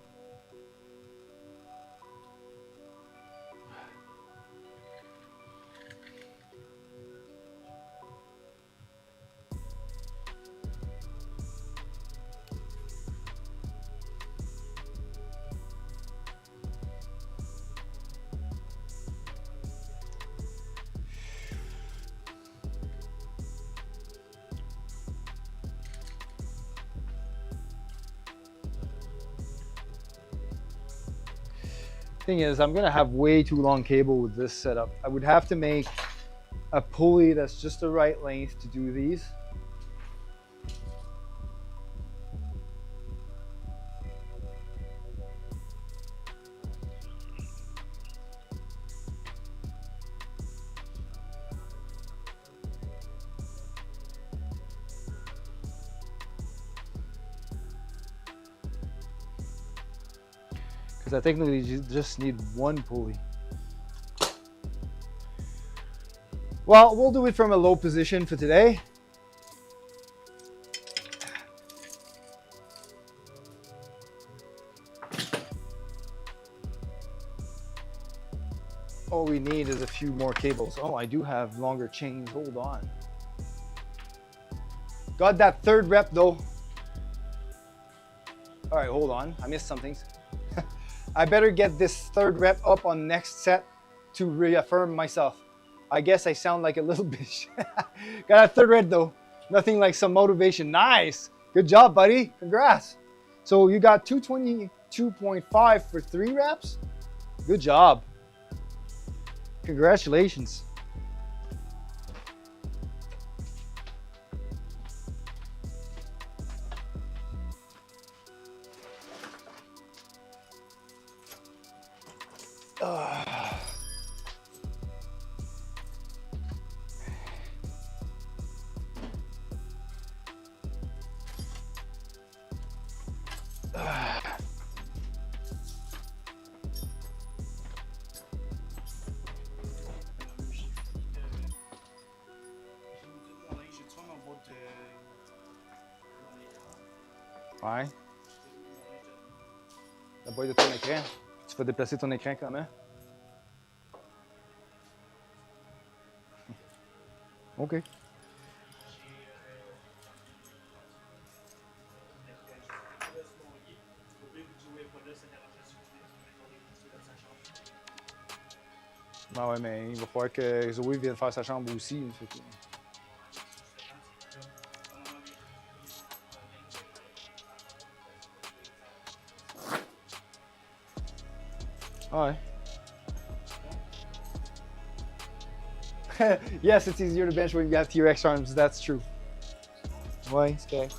[SPEAKER 2] Thing is, I'm gonna have way too long cable with this setup. I would have to make a pulley that's just the right length to do these. I technically just need one pulley. Well, we'll do it from a low position for today. All we need is a few more cables. Oh, I do have longer chains. Hold on. Got that third rep though. All right, hold on. I missed something. I better get this third rep up on next set to reaffirm myself. I guess I sound like a little bitch. Got a third rep though. Nothing like some motivation. Nice. Good job, buddy. Congrats. So you got 222.5 for 3 reps. Good job. Congratulations. Ouais. La boîte de ton écran. Tu vas déplacer ton écran comment? OK. Ah ouais, mais il va falloir que Zoé vienne faire sa chambre aussi. Fait que... Ah ouais. Yes, it's easier to bench when you have T-Rex arms. That's true. Ouais, c'est correct.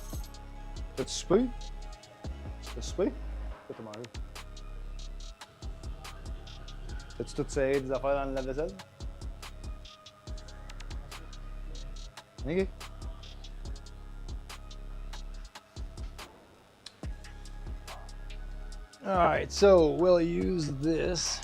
[SPEAKER 2] T'as-tu soupé? T'as soupé? Qu'est-ce que t'as mangé? T'as-tu tout serré des affaires dans le lave-vaisselle? OK. All right, so we'll use this.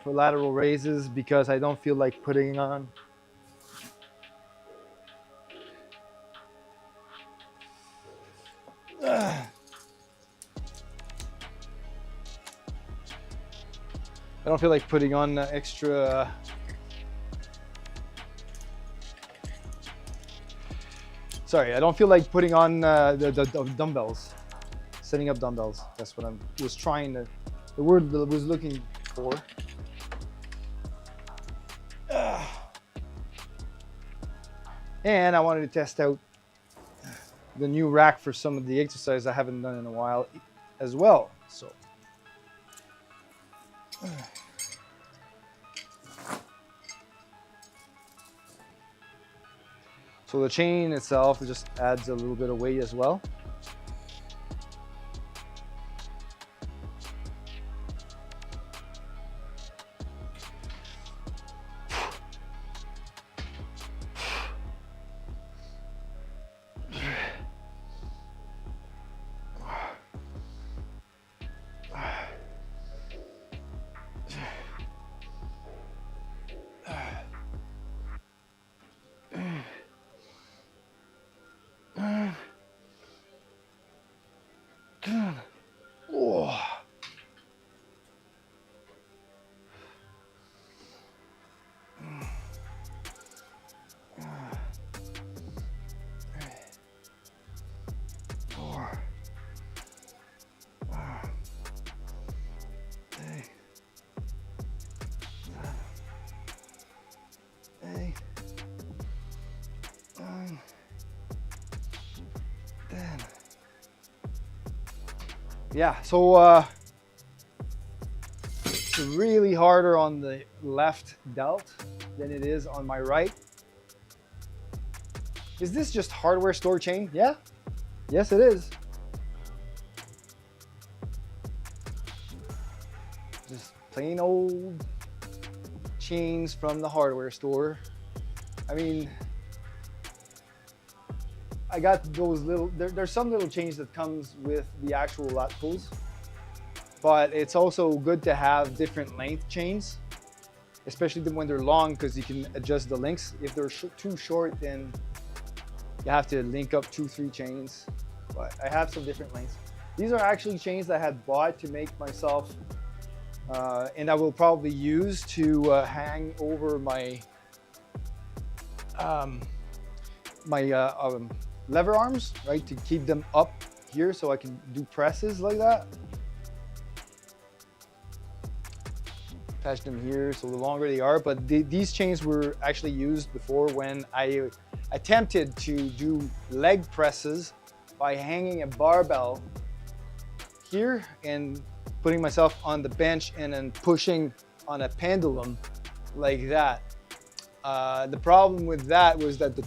[SPEAKER 2] For lateral raises because I don't feel like putting on. I don't feel like putting on extra Sorry, I don't feel like putting on the dumbbells, setting up dumbbells. That's what I was trying to, the word that I was looking for. And I wanted to test out the new rack for some of the exercises I haven't done in a while as well. So the chain itself just adds a little bit of weight as well. Oh. Yeah, so it's really harder on the left delt than it is on my right. Is this just hardware store chain? Yeah, yes it is. Just plain old chains from the hardware store. I mean, I got those little, there's some little chains that comes with the actual lat pulls, but it's also good to have different length chains, especially when they're long, because you can adjust the lengths. If they're too short, then you have to link up 2-3 chains, but I have some different lengths. These are actually chains that I had bought to make myself, and I will probably use to hang over my lever arms, right, to keep them up here so I can do presses like that. Attach them here so the longer they are, but these chains were actually used before when I attempted to do leg presses by hanging a barbell here and putting myself on the bench and then pushing on a pendulum like that. The problem with that was that the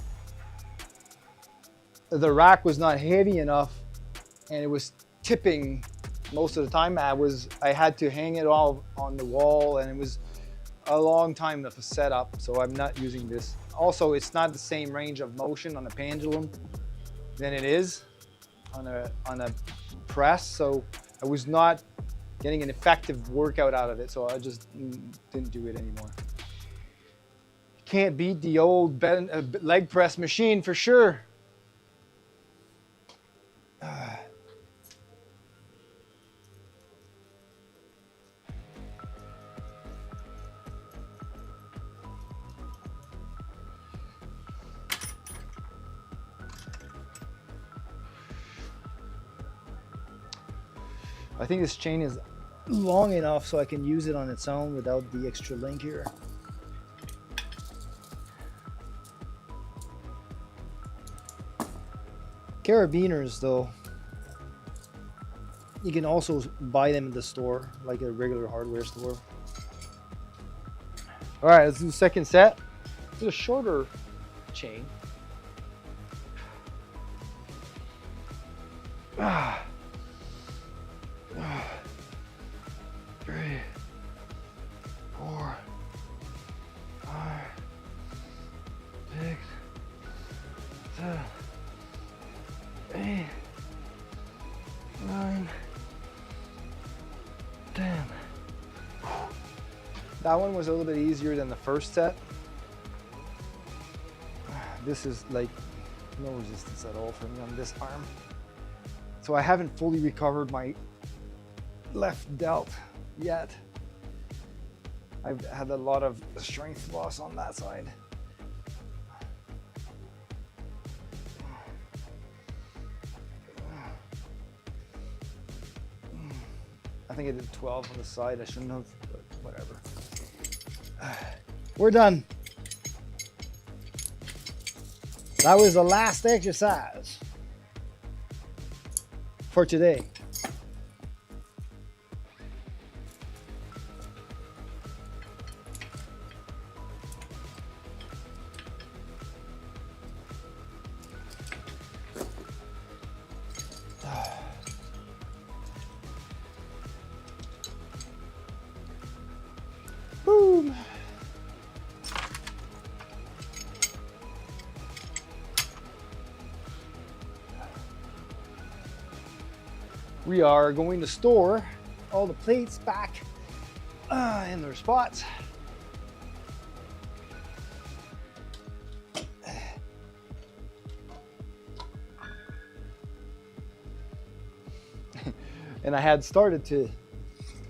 [SPEAKER 2] rack was not heavy enough and it was tipping most of the time. I had to hang it all on the wall, and it was a long time of a setup, so I'm not using this. Also, it's not the same range of motion on a pendulum than it is on a press, so I was not getting an effective workout out of it, so I just didn't do it anymore. Can't beat the old leg press machine for sure. I think this chain is long enough so I can use it on its own without the extra link here. Carabiners though, you can also buy them in the store, like a regular hardware store. All right, let's do the second set. It's a shorter chain. 3, 4, 5, 6, 7, 8, 9, 10. That one was a little bit easier than the first set. This is like no resistance at all for me on this arm. So I haven't fully recovered my left delt yet. I've had a lot of strength loss on that side. I think I did 12 on the side. I shouldn't have, but whatever. We're done. That was the last exercise for today. Boom. We are going to store all the plates back in their spots. And I had started to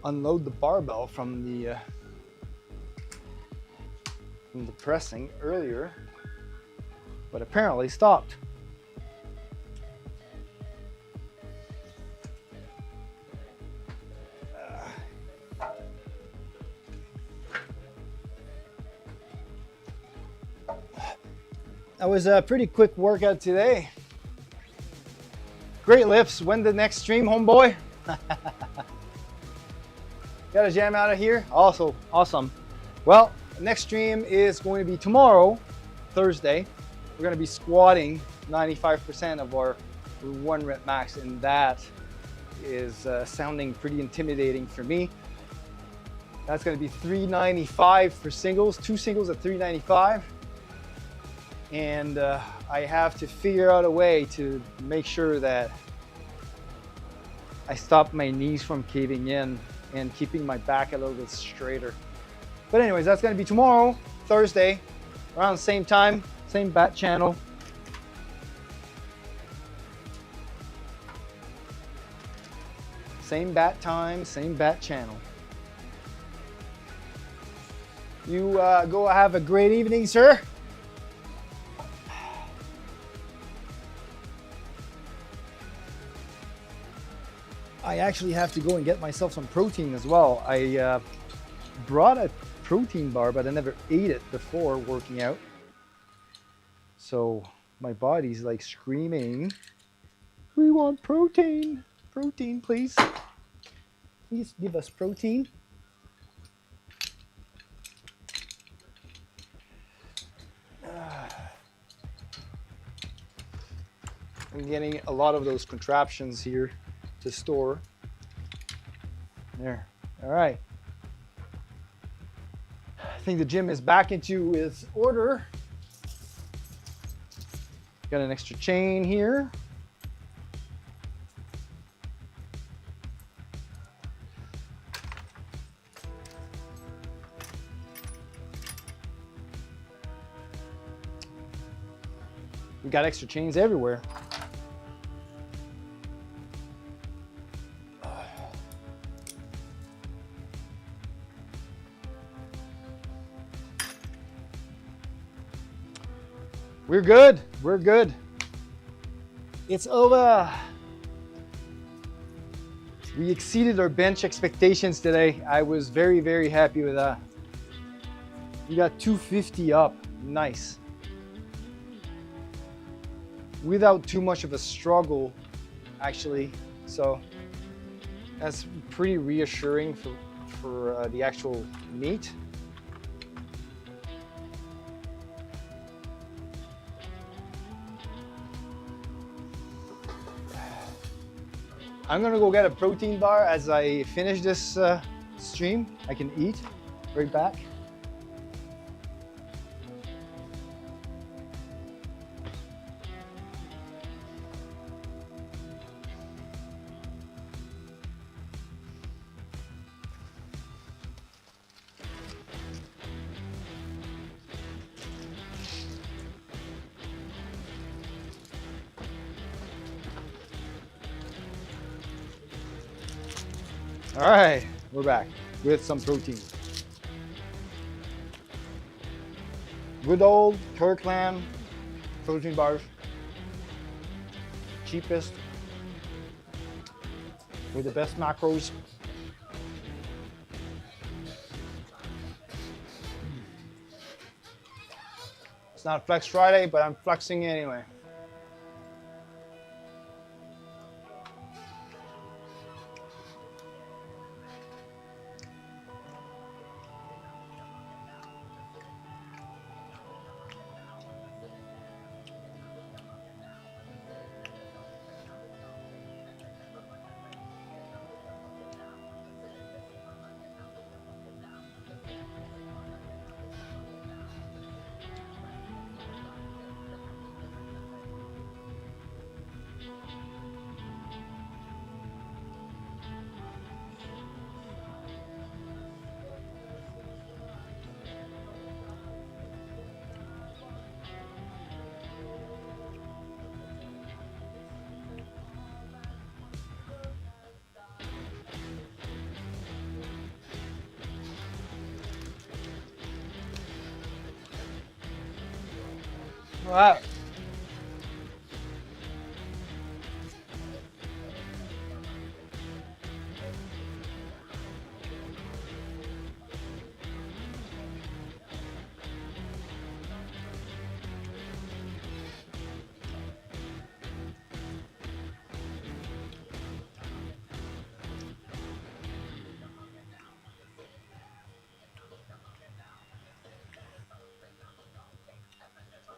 [SPEAKER 2] unload the barbell from the pressing earlier, but apparently stopped. That was a pretty quick workout today. Great lifts. When the next stream, homeboy? Got a jam out of here? Also, awesome. Well, next stream is going to be tomorrow, Thursday. We're going to be squatting 95% of our 1 rep max, and that is sounding pretty intimidating for me. That's going to be 395 for singles, 2 singles at 395. And I have to figure out a way to make sure that I stop my knees from caving in and keeping my back a little bit straighter. But anyways, that's going to be tomorrow, Thursday, around the same time, same bat channel. Same bat time, same bat channel. You go have a great evening, sir. I actually have to go and get myself some protein as well. I brought a protein bar, but I never ate it before working out. So my body's like screaming, we want protein. Protein, please. Please give us protein. I'm getting a lot of those contraptions here to store. There. All right. I think the gym is back into its order. Got an extra chain here. We got extra chains everywhere. We're good. We're good. It's over. We exceeded our bench expectations today. I was very, very happy with that. We got 250 up. Nice. Without too much of a struggle, actually. So that's pretty reassuring for the actual meet. I'm gonna go get a protein bar as I finish this stream. I can eat right back. All right, we're back with some protein. Good old Kirkland protein bars. Cheapest with the best macros. It's not Flex Friday, but I'm flexing anyway. All right.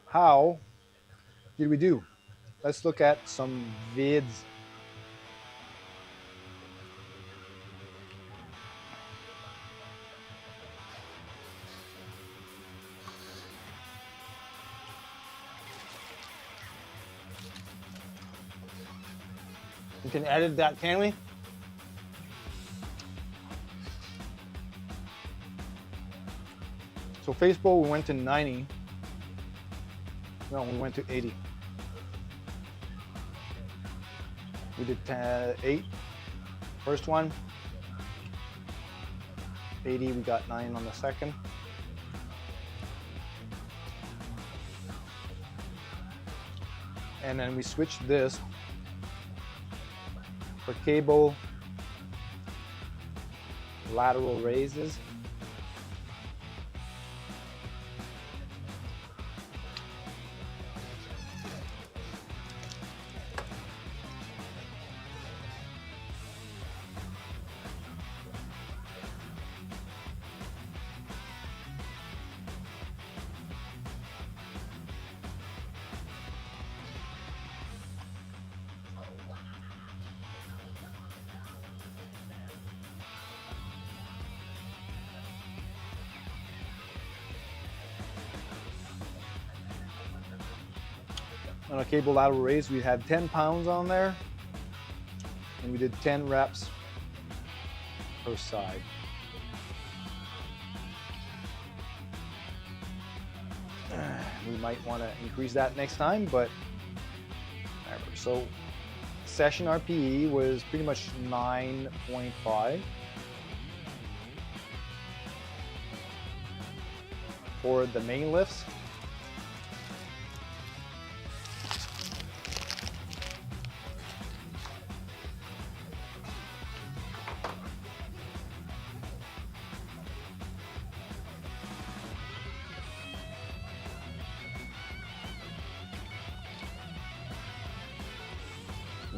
[SPEAKER 2] How did we do? Let's look at some vids. We can edit that, can we? So Facebook, we went to 90. No, we went to 80. We did 8, first one. 80, we got 9 on the second. And then we switched this for cable lateral raises. On a cable lateral raise, we had 10 pounds on there, and we did 10 reps per side. We might want to increase that next time, but whatever. So session RPE was pretty much 9.5 for the main lifts.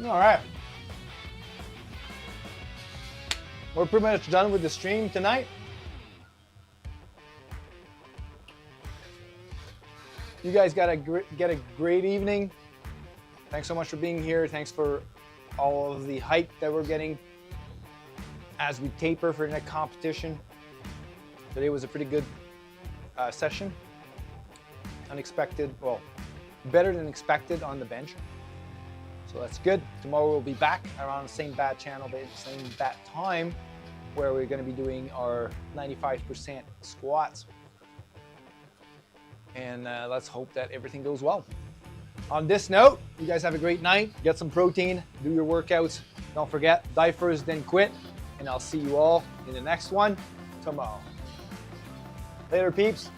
[SPEAKER 2] All right. We're pretty much done with the stream tonight. You guys get a great evening. Thanks so much for being here. Thanks for all of the hype that we're getting as we taper for the next competition. Today was a pretty good session. Unexpected, well, better than expected on the bench. So that's good. Tomorrow we'll be back around the same bat channel, same bat time, where we're going to be doing our 95% squats. And let's hope that everything goes well. On this note, you guys have a great night. Get some protein, do your workouts. Don't forget, die first, then quit. And I'll see you all in the next one tomorrow. Later, peeps.